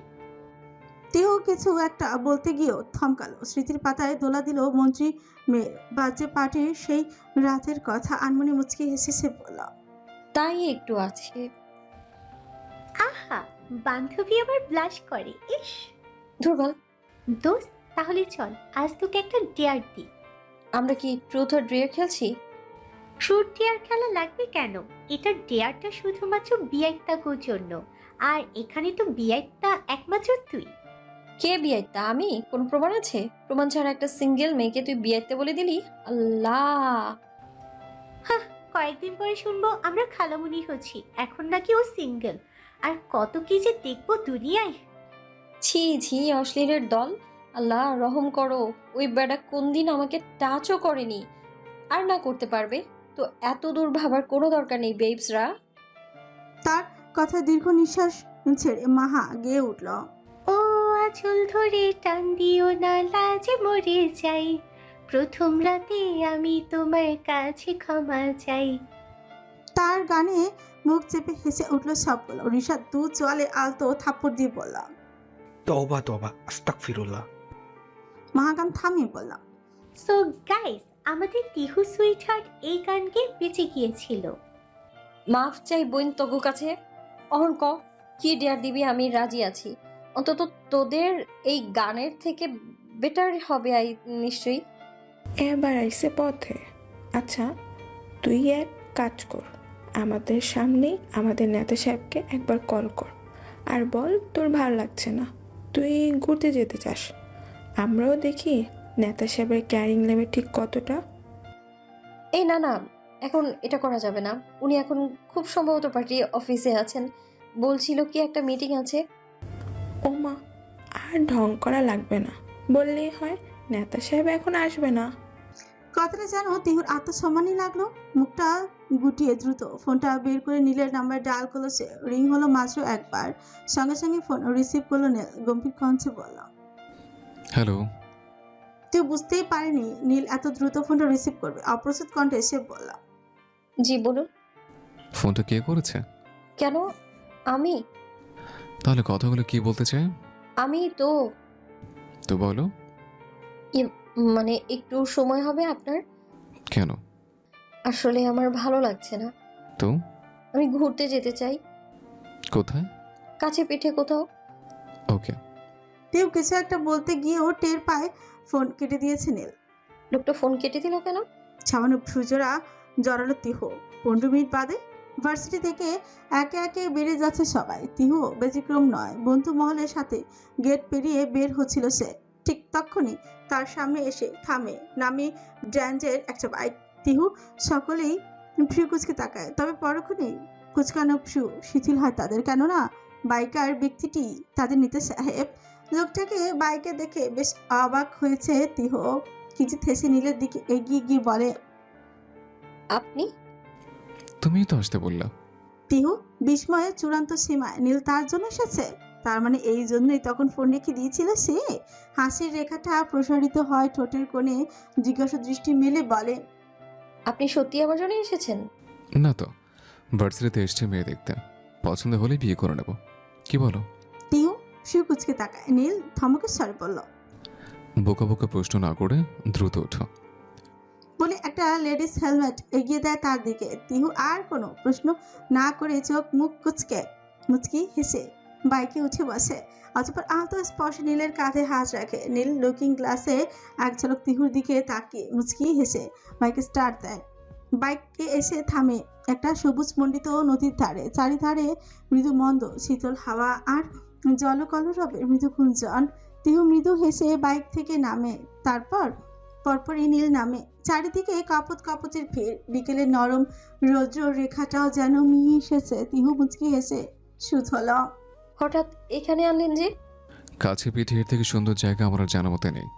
টিহু কিছু একটা বলতে গিয়েও থমকালো। স্মৃতির পাতায় দোলা দিল মন্ত্রী মেয়ের বাজে পার্টির সেই রাতের কথা। আনমনে মুচকি হেসে সে বলল, তাই একটু আছে। আহা, বান্ধবী আবার ব্লাশ করে, ইস। দুর্বল। দোস্ত, তাহলে চল আজ তোকে একটা ডেয়ার দিই। আমরা কি ট্রুথ অর ডেয়ার খেলছি? ট্রুথ ডেয়ার খেলা লাগবে কেন? এটা ডেয়ারটা শুধুমাত্র বিয়াইত্তার জন্য, আর এখানে তো বিয়াইত্তা একমাত্র তুই। কে বিয়াইত্তা? আমি? কোন প্রমাণ আছে? প্রমাণ ছাড়া একটা সিঙ্গেল মেয়েকে তুই বিয়াইত্তা বলে দিলি? আল্লাহ! হ্যাঁ, কয়েকদিন পরে শুনবো আমরা খালামুনি হচ্ছি, এখন নাকি ও সিঙ্গেল। আর কত কি যে দেখবো দুনিয়ায়। ছি ছি, অশ্লীলের দল! আল্লাহ রহম করো। ওই বেটা কোন দিন আমাকে টাচও করেনি, আর না করতে পারবে। তো এত দূর ভাবার কোনো দরকার নেই বেবসরা। তার কথা দীর্ঘ নিঃশ্বাস ছেড়ে মাহা গেয়ে উঠল, ও আঁচল ধরে টান দিও না, লাজে মরে যাই। প্রথম রাতে আমি তোমার কাছে ক্ষমা চাই। তার গানে মুখ চেপে হেসে উঠল সবগুলো। রিশাদ দু চোয়ালে আলতো থাপ্পড় দিয়ে বলল, তওবা তওবা, আস্তাগফিরুল্লাহ। মাহাগান থামিয়ে বলল, সো গাইস, আমাদের টিহু সুইটহার্ট এই গান গেয়ে বেঁচে গিয়েছিল। মাফ চাই বোন তগু কাছে। অহন ক কি ডেয়ার দিবি, আমি রাজি আছি। অন্তত তোদের এই গানের থেকে বেটার হবে নিশ্চয়ই। এবার আইসে পথে। আচ্ছা, তুই এক কাজ কর, আমাদের সামনেই আমাদের নেতা সাহেবকে একবার কল কর আর বল তোর ভালো লাগছে না, তুই ঘুরতে যেতে চাস। আমরাও দেখি নেতা সাহেবের ক্যারিং লেভেল ঠিক কতটা। এই না না, এখন এটা করা যাবে না। উনি এখন খুব সম্ভবত পার্টি অফিসে আছেন। বলছিল কি একটা মিটিং আছে। ও মা, আর ঢং করা লাগবে না, বললেই হয় নেতা সাহেব এখন আসবে না। কথাটা যেন তিহুর আত্মসম্মানই লাগলো। মুখটা গুটিয়ে দ্রুত ফোনটা বের করে নীলের নাম্বার ডায়াল করলো সে। রিং হলো মাত্র একবার, সঙ্গে সঙ্গে ফোন রিসিভ করলো নীল। গম্ভীর কণ্ঠে বলল, হ্যালো। তুই বুঝতেই পারিনি নীল এত দ্রুত ফোনটা রিসিভ করবে। অপ্রস্তুত কণ্ঠে সে বলল, জি বলুন। ফোনটা কে করেছে? কেন? আমি? তাহলে কথাগুলো কি বলতে চাই? আমি তো তো বলো। মানে একটু সময় হবে আপনার? কেন? আসলে আমার ভালো লাগছে না। তো আমি ঘুরতে যেতে চাই। কোথায়? কাছে পিঠে কোথাও। ওকে। তিহু কিছু একটা বলতে গিয়েও টের পায় ফোন কেটে দিয়েছে নীল। লোকটা ফোন কেটে দিল কেন? সামান্য ফ্রুজোরা জড়ালো তিহু। 15 মিনিট বাদে ভার্সিটি থেকে একে একে বেড়ে যাচ্ছে সবাই। তিহু ব্যতিক্রম নয়। বন্ধু মহলের সাথে গেট পেরিয়ে বের হচ্ছিল সে। ঠিক তখনই তার সামনে এসে থামে নামি ব্র্যান্ডের একটা বাইক। তিহু সকলেই ফ্রু কুচকে তাকায়, তবে পরক্ষণেই কুচকানো ফ্রু শিথিল হয় তাদের। কেননা বাইকার ব্যক্তিটি তাদের নিতে সাহেব। লোকটাকে বাইকে দেখে বেশ অবাক হয়েছে তিহু। কিছু থেসে নীলের দিকে এগিয়ে গিয়ে বলে, আপনি? তুমিই তো আসতে বললা। তিহু বিস্ময়ে চূড়ান্ত সীমায়। নীল তার জন্য এসেছে? তার মানে এই জন্যই তখন ফোন রেখে দিয়েছিল সে? হাসির রেখাটা প্রসারিত হয় ঠোঁটের কোণে। জিজ্ঞাসা দৃষ্টি মেলে বলে, আপনি সত্যি আমার জন্য এসেছেন? না তো, ভার্সিটিতে এসছে মেয়ে দেখতে, পছন্দ হলে বিয়ে করে নেব। কি বলো? তিহু শিউ কুচকে তাকায়। নীল ধমকের স্বরে বলল, বোকা বোকা প্রশ্ন না করে দ্রুত ওঠো। বলে একটা লেডিস হেলমেট এগিয়ে দেয় তার দিকে। তিহু আর কোনো প্রশ্ন না করে চোখ মুখ মুচকি হেসে বাইকে উঠে বসে। অতঃপর আহত স্পর্শে নীলের কাঁধে হাত রাখে। নীল লুকিং গ্লাসে এক ঝলক তিহুর দিকে তাকিয়ে মুচকি হেসে বাইকে স্টার্ট দেয়। বাইকে এসে থামে একটা সবুজ মণ্ডিত নদীর ধারে। চারিধারে মৃদু মন্দ শীতল হাওয়া আর জলকলরবের মৃদু গুঞ্জন। তিহু মৃদু হেসে বাইক থেকে নামে। তারপর পরপরই নীল নামে। চারিদিকে কাপত কাপতের ভিড়। বিকেলের নরম রৌদ্র রেখাটাও যেন মিয়ে এসেছে। তিহু মুচকি হেসে শুধল, হঠাৎ এখানে আনলেন যে? কাছে পিঠে এর থেকে সুন্দর জায়গা আমার আর জানা মতে নেই।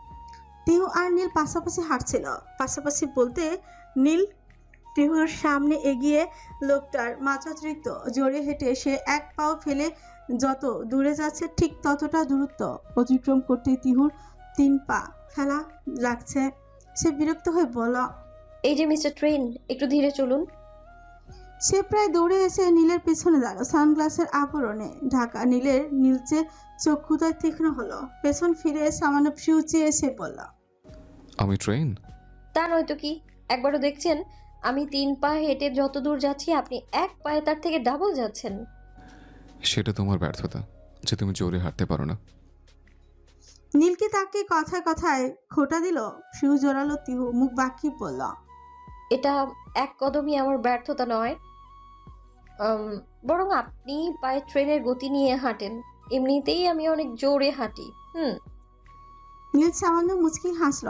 তিহু আর নীল পাশাপাশি হাঁটছিল। পাশাপাশি বলতে নীল টিহুর সামনে এগিয়ে লোকটার মাত্রাতিরিক্ত জোরে হেঁটে সে এক পাও ফেলে যত দূরে যাচ্ছে ঠিক ততটা দূরত্ব অতিক্রম করতে তিহুর 3 পা ফেলা লাগছে। সে বিরক্ত হয়ে বলল, এই যে মিস্টার ট্রেন, একটু ধীরে চলুন। সে প্রায় দৌড়ে এসে নীলের পিছনে দাঁড়ালো, সানগ্লাসের আবরণে ঢাকা নীলের নীলচে চক্ষুদয় তীক্ষ্ণ হলো। পেছন ফিরে সামান্য ফিউচিয়ে এসে বলল, আমি ট্রেন? তা নয়তো কি, একবারও দেখছেন আমি 3 পা হেঁটে যত দূর যাচ্ছি আপনি 1 পায়ে তার থেকে ডাবল যাচ্ছেন। সেটা তোমার ব্যর্থতা যে তুমি জোরে হাঁটতে পারো না। নীলকে তাকে কথায় কথায় খোঁটা দিল। ফিউ জোরালো তিহু মুখ বাঁকিয়ে বলল, এটা এক কদমই আমার ব্যর্থতা নয়, বরং আপনি পায়ে ট্রেনের গতি নিয়ে হাঁটেন, এমনিতেই আমি অনেক জোরে হাঁটি। নীল সামান্য মুচকি হাসল।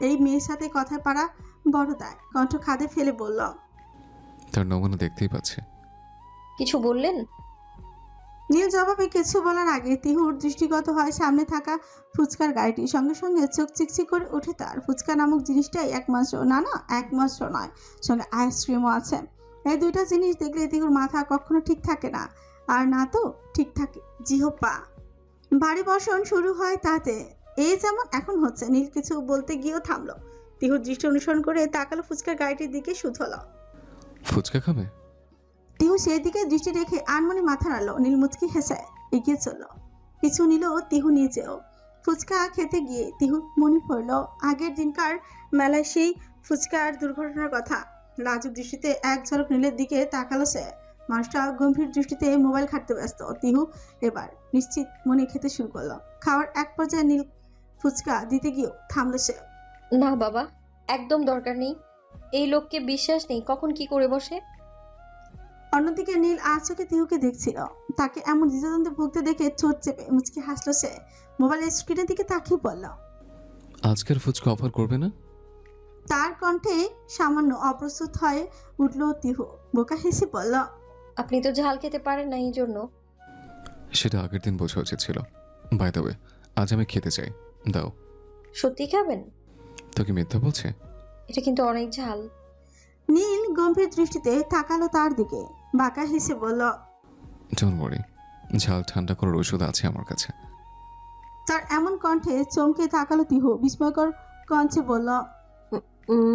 এই মেয়ের সাথে কথায় পারা বড় দায়। কণ্ঠ খাদে ফেলে বলল, তার নমুনা দেখতেই পাচ্ছে। কিছু বললেন? নীল জবাবে কিছু বলার আগে তিহুর দৃষ্টিগত হয় সামনে থাকা ফুচকার গাড়িটি। সঙ্গে সঙ্গে চোখ চিকচিক করে ওঠে তার। ফুচকা নামক জিনিসটাই একমাত্র, না একমাত্র নয়, সঙ্গে আইসক্রিমও আছে। এই দুইটা জিনিস দেখলে তিহুর মাথা কখনো ঠিক থাকে না, আর না তো ঠিক থাকে জিহ্বা। ভারী বর্ষণ শুরু হয় তাতে। এই যেমন এখন হচ্ছে। নীল কিছু বলতে গিয়েও থামলো। তিহুর দৃষ্টি অনুসরণ করে তাকালো ফুচকার গাড়িটির দিকে, শুধলো। ফুচকা খাবে? তিহু সেই দিকে দৃষ্টি রেখে আনমনে মাথা নাড়ল। নীল মুচকি হেসে এগিয়ে চলল। পিছু নিল তিহু নিজেও। ফুচকা খেতে গিয়ে তিহু মনে পড়ল আগের দিনকার মেলায় সেই ফুচকার দুর্ঘটনার কথা। লাজুক দৃষ্টিতে এক ঝলক নীলের দিকে তাকালো সে। মানুষটা গম্ভীর দৃষ্টিতে মোবাইল ঘাঁটতে ব্যস্ত। তিহু এবার নিশ্চিত মনে খেতে শুরু করলো। খাওয়ার এক পর্যায়ে নীল ফুচকা দিতে গিয়েও থামলো সে। না বাবা, একদম দরকার নেই, এই লোককে বিশ্বাস নেই, কখন কি করে বসে। অন্যদিকে নীল আর চোখে তিহুকে দেখছিল। তাকে এমন দ্বিধাদ্বন্দ্বে ভুগতে দেখে ঠোঁট চেপে মুচকি হাসলো সে। মোবাইলের স্ক্রিনের দিকে তাকিয়ে বলল, আজকের ফুচকা অফার করবে না? তার কণ্ঠে সামান্য অপ্রস্তুত হয়ে উঠল তিহু। বোকা হেসে বলল, আপনি তো ঝাল খেতে পারেন না, এই জন্য। সেটা আগের দিন বোঝা উচিত ছিল। বাই দ্য ওয়ে, আজ আমি খেতে চাই, দাও। সত্যি খাবেন? তো কি মিথ্যা বলছে? এটা কিন্তু অনেক ঝাল। নীল গম্ভীর দৃষ্টিতে তাকালো তার দিকে। বাঁকা হেসে বলল, ডোন্ট ওয়ারি, ঝাল ঠান্ডা করার ওষুধ আছে আমার কাছে। তার এমন কণ্ঠে চমকে তাকালো তিহু। বিস্ময়কর কণ্ঠে বলল,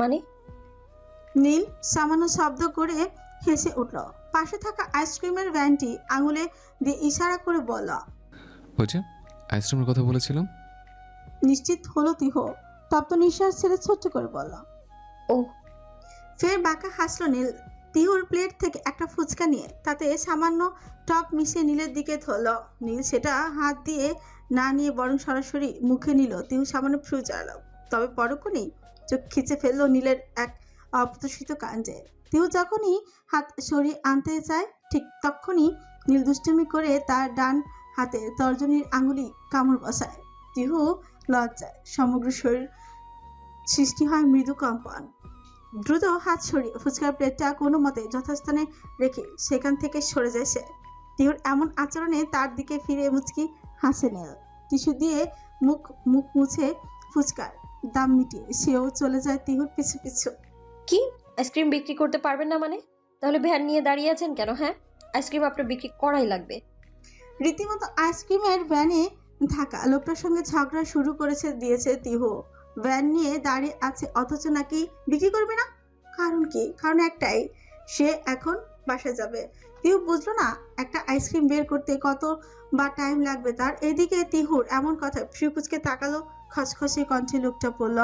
মানে? নীল সামান্য শব্দ করে হেসে উঠল। পাশে থাকা আইসক্রিমের ভ্যানটি আঙুলে দিয়ে ইশারা করে বলল, ওই যে আইসক্রিমের কথা বলেছিলাম। নিশ্চিত হলো তিহু। তপ্ত নিঃশ্বাস ছেড়ে ছোট্ট করে বলল, ও। ফের বাঁকা হাসলো নীল। তিহুর প্লেট থেকে একটা ফুচকা নিয়ে তাতে সামান্য টক মিশিয়ে নীলের দিকে ধরল। নীল সেটা হাত দিয়ে না নিয়ে বরং সরাসরি মুখে নিল। তিহু সামান্য ফ্রু চালালো, তবে পরক্ষণেই চোখ খিচে ফেললো নীলের এক অপ্রত্যাশিত কাণ্ডে। তিহু যখনই হাত সরিয়ে আনতে চায় ঠিক তখনই নীল দুষ্টুমি করে তার ডান হাতে তর্জনীর আঙুলি কামড় বসায়। তিহু লজ্জায় সমগ্র শরীর সৃষ্টি হয় মৃদু কম্পন। দ্রুত হাত সরিয়ে ফুচকার প্লেটটা কোনো মতে যথাস্থানে রেখে সেখান থেকে সরে যায় সে। তিহুর এমন আচরণে তার দিকে ফিরে মুচকি হাসে নীল। টিস্যু দিয়ে মুখ মুছে ফুচকার দাম মিটিয়ে সেও চলে যায় তিহুর পিছু পিছু। কি, আইসক্রিম বিক্রি করতে পারবেন না মানে? তাহলে ভ্যান নিয়ে দাঁড়িয়ে আছেন কেন? হ্যাঁ, আইসক্রিম আপনার বিক্রি করাই লাগবে। রীতিমতো আইসক্রিমের ভ্যানে থাকা লোকটার সঙ্গে ঝগড়া শুরু দিয়েছে তিহু। ভ্যান নিয়ে দাঁড়িয়ে আছে অথচ নাকি বিক্রি করবে না। কারণ কি? কারণ একটাই, সে এখন বাসায় যাবে। তিহু বুঝলো না একটা আইসক্রিম বের করতে কত বা টাইম লাগবে তার। এদিকে তিহুর এমন কথা ফ্রিকুচকে তাকালো খসখসে কণ্ঠে লোকটা বলল,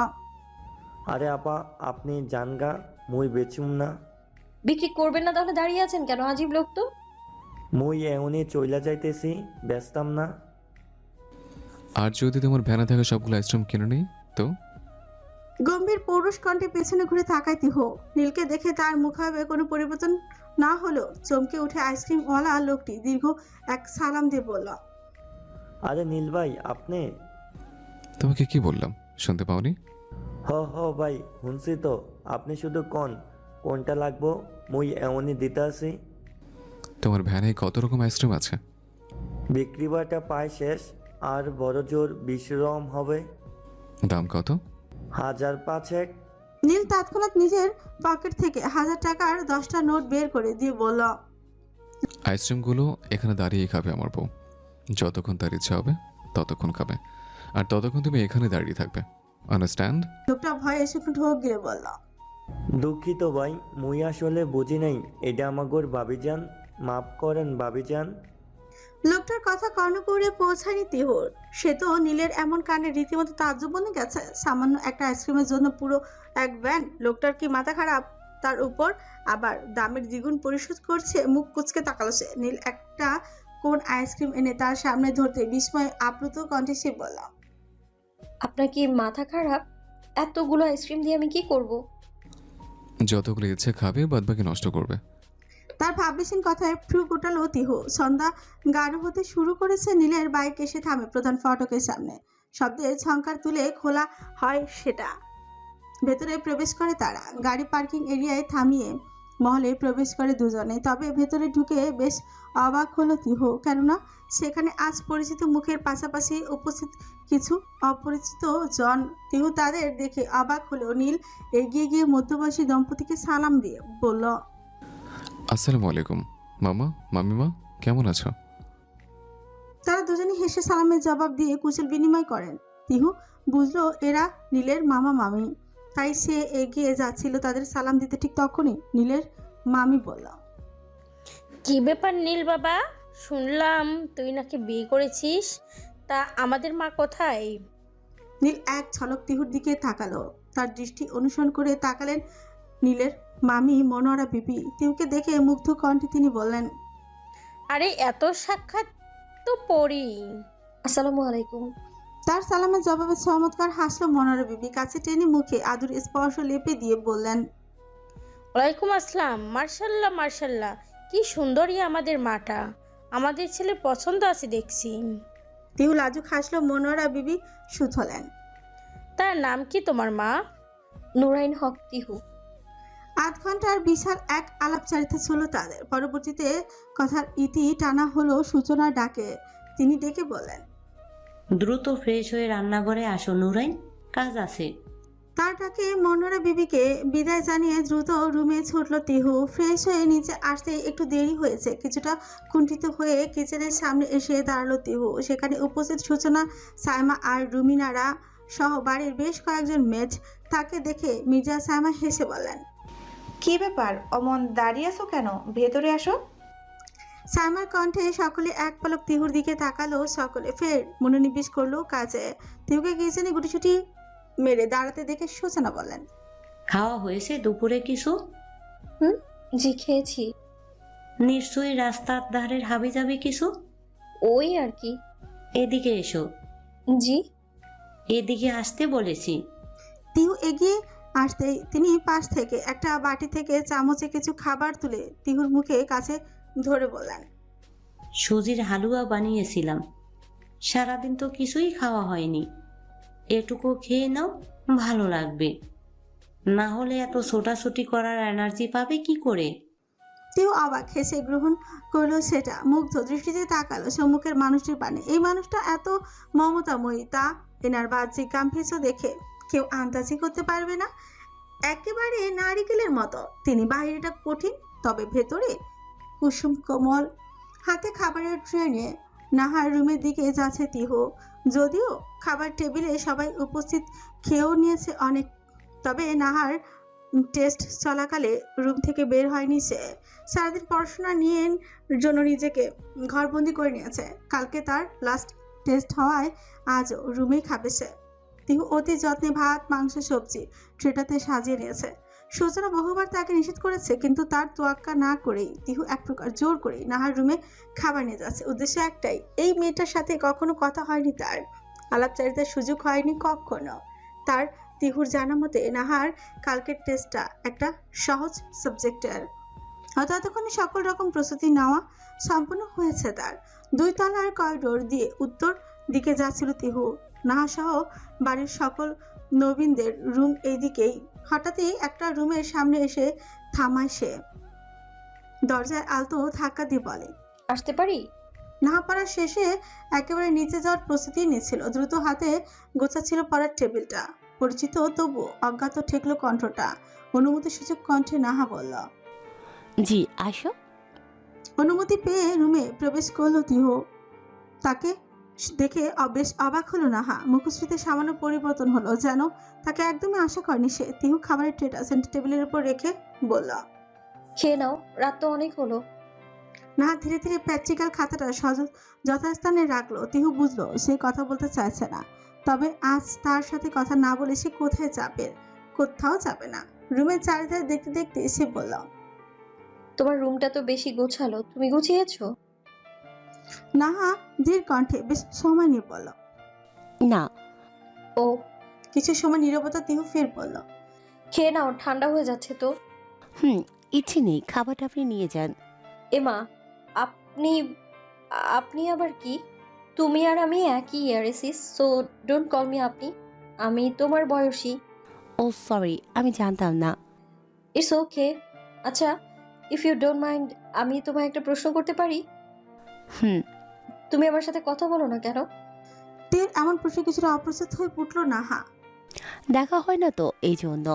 আরে আপা, আপনি জানগা মুই বেচুম না। বিক্রি করবেন না তাহলে দাঁড়িয়ে আছেন কেন? আজীব লোক তো। মুই এমনি চইলা যাইতেছি, ব্যস্তাম না। আর যদি তোমার ভ্যানে থাকা সবগুলো আইসক্রিম কিনে নেই তো? গম্ভীর পৌরুষ কণ্ঠে পেছনে ঘুরে তাকায় তিহু। নীলকে দেখে তার মুখাবে কোনো পরিবর্তন না হলো চমকে উঠে আইসক্রিমওয়ালা লোকটি দীর্ঘ এক সালাম দিয়ে বলল, আরে নীল ভাই, আপনি? তোমাকে কি বললাম, শুনতে পাওনি? হ ভাই, শুনছি তো। আপনি শুধু কোনটা লাগবো, মুই এমনই দিতে আসি। তোমার ভ্যানে কত রকম আইসক্রিম আছে? বিক্রি বাটা পায় শেষ, আর বড় জোর বিশ্রাম হবে। দাম কত? 1005। নীল তৎক্ষণাৎ নিজের পকেট থেকে 1000 টাকার 10টা নোট বের করে দিয়ে বলল, আইসক্রিমগুলো এখানে দাঁড়িয়ে খাবে আমার বউ। যতক্ষণ তার ইচ্ছা হবে ততক্ষণ খাবে, আর ততক্ষণ তুমি এখানে দাঁড়িয়ে থাকবে। আন্ডারস্ট্যান্ড? লোকটা ভয়ে শুকনো ঢোক গিয়ে বলল, দুঃখিত ভাই, মুই আসলে বুঝি নাই এটা আমাগোর ভাবিজান। মাফ করেন ভাবিজান। লোকটার কথা কর্ণপুরে পৌঁছায়নি তিহুর। সে তো নীলের এমন কাণ্ডে রীতিমতো তাজ্জব বনে গেছে। সামান্য একটা আইসক্রিমের জন্য পুরো এক ভ্যান। লোকটার কি মাথা খারাপ? তার উপর আবার দামের দ্বিগুণ পরিশোধ করছে। মুখ কুচকে তাকালো সে। নীল একটা কোন আইসক্রিম এনে তার সামনে ধরতে বিস্ময়ে আপ্লুত কণ্ঠে সে বলল, আপনার কি মাথা খারাপ? এতগুলো আইসক্রিম দিয়ে আমি কি করব? যতগুলো ইচ্ছে খাবে, বাদবাকি নষ্ট করবে। তার ভাবলেশীন কথায় ফ্রু গোটালো তিহু। সন্ধ্যা গাঢ় হতে শুরু করেছে। নীলের বাইক এসে থামে প্রধান ফটকের সামনে। শব্দের ঝংকার তুলে খোলা হয় সেটা। ভেতরে প্রবেশ করে তারা। গাড়ি পার্কিং এরিয়ায় থামিয়ে মহলে প্রবেশ করে দুজনে। তবে ভেতরে ঢুকে বেশ অবাক হলো তিহু, কেননা সেখানে আজ পরিচিত মুখের পাশাপাশি উপস্থিত কিছু অপরিচিত জন। তিহু তাদের দেখে অবাক হলেও নীল এগিয়ে গিয়ে মধ্যবয়সী দম্পতিকে সালাম দিয়ে বলল, আসসালামু আলাইকুম মামা, মামিমা, কেমন আছো? তারা দুজনে হেসে সালামের জবাব দিয়ে কুশল বিনিময় করেন। তিহু বুঝলো এরা নীলের মামা মামি, তাই সে এগিয়ে যাচ্ছিল তাদের সালাম দিতে। ঠিক তখনই নীলের মামি বলল, কি ব্যাপার নীল বাবা, শুনলাম তুই নাকি বিয়ে করেছিস, তা আমাদের মা কোথায়? নীল এক ঝলক তিহুর দিকে তাকালো। তার দৃষ্টি অনুসরণ করে তাকালেন নীলের মামি মনোয়ারা বিবি। তিহুকে দেখে মুগ্ধ কণ্ঠে তিনি বললেন, আরে এত সাক্ষাৎ তো পড়ি। আসসালামু আলাইকুম। তার সালামের জবাবে চমৎকার হাসলো মনোয়ারা বিবি। কাছে টেনে মুখে আদুর স্পর্শ লেপে দিয়ে বললেন, ওয়ালাইকুম আসসালাম। মার্শাল্লাহ মার্শাল্লাহ, কি সুন্দরী আমাদের মাটা। আমাদের ছেলে পছন্দ আছে দেখছি। তিহু লাজুক হাসলো। মনোয়ারা বিবি সুথলেন, তার নাম কি তোমার মা? নুরাইন হক তিহু। আধ ঘন্টার বিশাল এক আলাপচারিতা ছিল তাদের। পরবর্তীতে কথার ইতি টানা হলো সূচনার ডাকে। তিনি ডেকে বলেন, দ্রুত ফ্রেশ হয়ে রান্নাঘরে আসো নুরাইন, কাজ আছে। তার ডাকে মনোয়ারা বিবিকে বিদায় জানিয়ে দ্রুত রুমে ছুটল তিহু। ফ্রেশ হয়ে নিচে আসতে একটু দেরি হয়েছে। কিছুটা কুণ্ঠিত হয়ে কিচেনের সামনে এসে দাঁড়ালো তিহু। সেখানে উপস্থিত সূচনা, সাইমা আর রুমিনারা সহ বাড়ির বেশ কয়েকজন মেড। তাকে দেখে মির্জা সাইমা হেসে বলেন, কি ব্যাপার অমন দাঁড়িয়ে আছো কেন? ভেতরে আসো। সাইমার কণ্ঠে সকলে এক পলক তিহুর দিকে তাকালো। সকলে ফের মনোনিবেশ করলো কাজে। তিহুকে কিচেনে গুটিছুটি মেরে দাঁড়াতে দেখে সূচনা বলেন, খাওয়া হয়েছে দুপুরে কিছু? জি খেয়েছি। নিশ্চয়ই রাস্তার ধারের হাবি যাবে কিছু? ওই আর কি। এদিকে এসো। জি। এদিকে আসতে বলেছি। তিহু এগিয়ে আসতেই তিনি পাশ থেকে একটা বাটি থেকে চামচে কিছু খাবার তুলে তিহুর মুখে কাছে ধরে বললেন, সুজির হালুয়া বানিয়েছিলাম, সারাদিন তো কিছুই খাওয়া হয়নি, এটুকু খেয়ে নাও, ভালো লাগবে। না হলে এত ছোটাছুটি করার এনার্জি পাবে কি করে? তিহু অবাক হেসে গ্রহণ করলো সেটা। মুগ্ধ দৃষ্টিতে তাকালো সম্মুখের মানুষটির পানে। এই মানুষটা এত মমতাময়ী তা এনার বাহ্যিক গাম্ভীর্য দেখে কেউ আন্দাজি করতে পারবে না। একেবারে নারিকেলের মতো তিনি। বাইরেটা কঠিন, তবে ভেতরে কুসুম কোমল। হাতে খাবারের ট্রে নিয়ে নাহার রুমের দিকে যাচ্ছে তিহু। যদিও খাবার টেবিলে সবাই উপস্থিত, খেয়েও নিয়েছে অনেক, তবে নাহার টেস্ট চলাকালে রুম থেকে বের হয়নি সে। সারাদিন পড়াশোনা নিয়ে জন্য নিজেকে ঘরবন্দি করে নিয়েছে। কালকে তার লাস্ট টেস্ট হওয়ায় আজও রুমেই খাবে সে। তিহু অতি যত্নে ভাত, মাংস, সবজি ট্রেটাতে সাজিয়ে নিয়েছে। সূচনা বহুবার তাকে নিষেধ করেছে, কিন্তু তার তোয়াক্কা না করেই তিহু এক প্রকার জোর করেই নাহার রুমে খাবার নিয়ে যাচ্ছে। উদ্দেশ্য একটাই, এই মেয়েটার সাথে কখনো কথা হয়নি তার, আলাপচারিতার সুযোগ হয়নি কখনো তার। তিহুর জানা মতে নাহার কালকের টেস্টটা একটা সহজ সাবজেক্টের। হয়তো এতক্ষণে সকল রকম প্রস্তুতি নেওয়া সম্পূর্ণ হয়েছে তার। 2 তলার করিডোর দিয়ে উত্তর দিকে যাচ্ছিল তিহু। নাহা সহ বাড়ির সকল নবীনদের রুম এইদিকেই। হঠাৎই একটা রুমের সামনে এসে থামায় সে। দরজায় আলতো ধাক্কা দিয়ে বলে, আসতে পারি? নাহা পড়ার শেষে একেবারে নিচে যাওয়ার প্রস্তুতি নিচ্ছিল। দ্রুত হাতে গোছাচ্ছিল পড়ার টেবিলটা। পরিচিত তবু অজ্ঞাত ঠেকলো কণ্ঠটা। অনুমতি সূচক কণ্ঠে নাহা বলল, জি আসো। অনুমতি পেয়ে রুমে প্রবেশ করলো তিহু। তাকে দেখে বেশ অবাক হলো নাহা। মুখশ্রীতে সামান্য পরিবর্তন হলো, যেন তাকে একদমই আশা করেনি সে। তিহু খাবারের ট্রেটা সেন্টার টেবিলের উপর রেখে বলল, খেয়ে নাও, রাত তো অনেক হলো। নাহা ধীরে ধীরে প্র্যাকটিক্যাল খাতাটা যথাস্থানে রাখলো। তিহু বুঝলো সে কথা বলতে চাইছে না, তবে আজ তার সাথে কথা না বলে সে কোথায় যাবে? কোথাও যাবে না। রুমের চারিধারে দেখতে দেখতে সে বলল, তোমার রুমটা তো বেশি গোছালো, তুমি গুছিয়েছো? নাহা ধীর কণ্ঠে বেশ সময় নিয়ে বলল, না। ও। কিছু সময় নীরবতা। তিহু ফের বলল, খেয়ে নাও, ঠান্ডা হয়ে যাচ্ছে তো। ইচ্ছে নেই, খাবারটা আপনি নিয়ে যান। এমা, আপনি আপনি আবার কি? তুমি আর আমি একই ইয়ারেসিস, সো ডোন্ট কল মি আপনি। আমি তোমার বয়সী। ও সরি, আমি জানতাম না। It's okay. আচ্ছা, ইফ ইউ ডোন্ট মাইন্ড, আমি তোমায় একটা প্রশ্ন করতে পারি? তুমি আমার সাথে কথা বলো না কেন? তীর এমন প্রশ্নে কিছুটা অপ্রস্তুত হয়ে উঠল নাহা। দেখা হয় না তো, এই জন্য।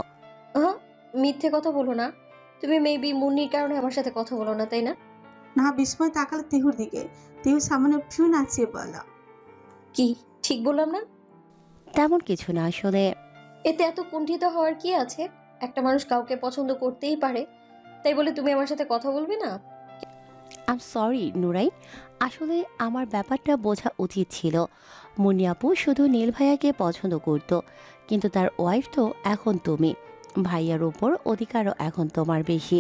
মিথ্যে কথা বলো না। তুমি মেবি মুন্নির কারণে আমার সাথে কথা বলো না, তাই না? নাহা বিস্ময় তাকালো তিহুর দিকে। তিহু সামনে ফ্রু নাচিয়ে বলল, কি ঠিক বললাম না? তেমন কিছু না আসলে। এতে এত কুণ্ঠিত হওয়ার কি আছে? একটা মানুষ কাউকে পছন্দ করতেই পারে, তাই বলে তুমি আমার সাথে কথা বলবে না? আই এম সরি নুরাইন, আসলে আমার ব্যাপারটা বোঝা উচিত ছিল। মুন্নি আপু শুধু নীল ভাইয়াকে পছন্দ করত, কিন্তু তার ওয়াইফ তো এখন তুমি। ভাইয়ার ওপর অধিকারও এখন তোমার বেশি।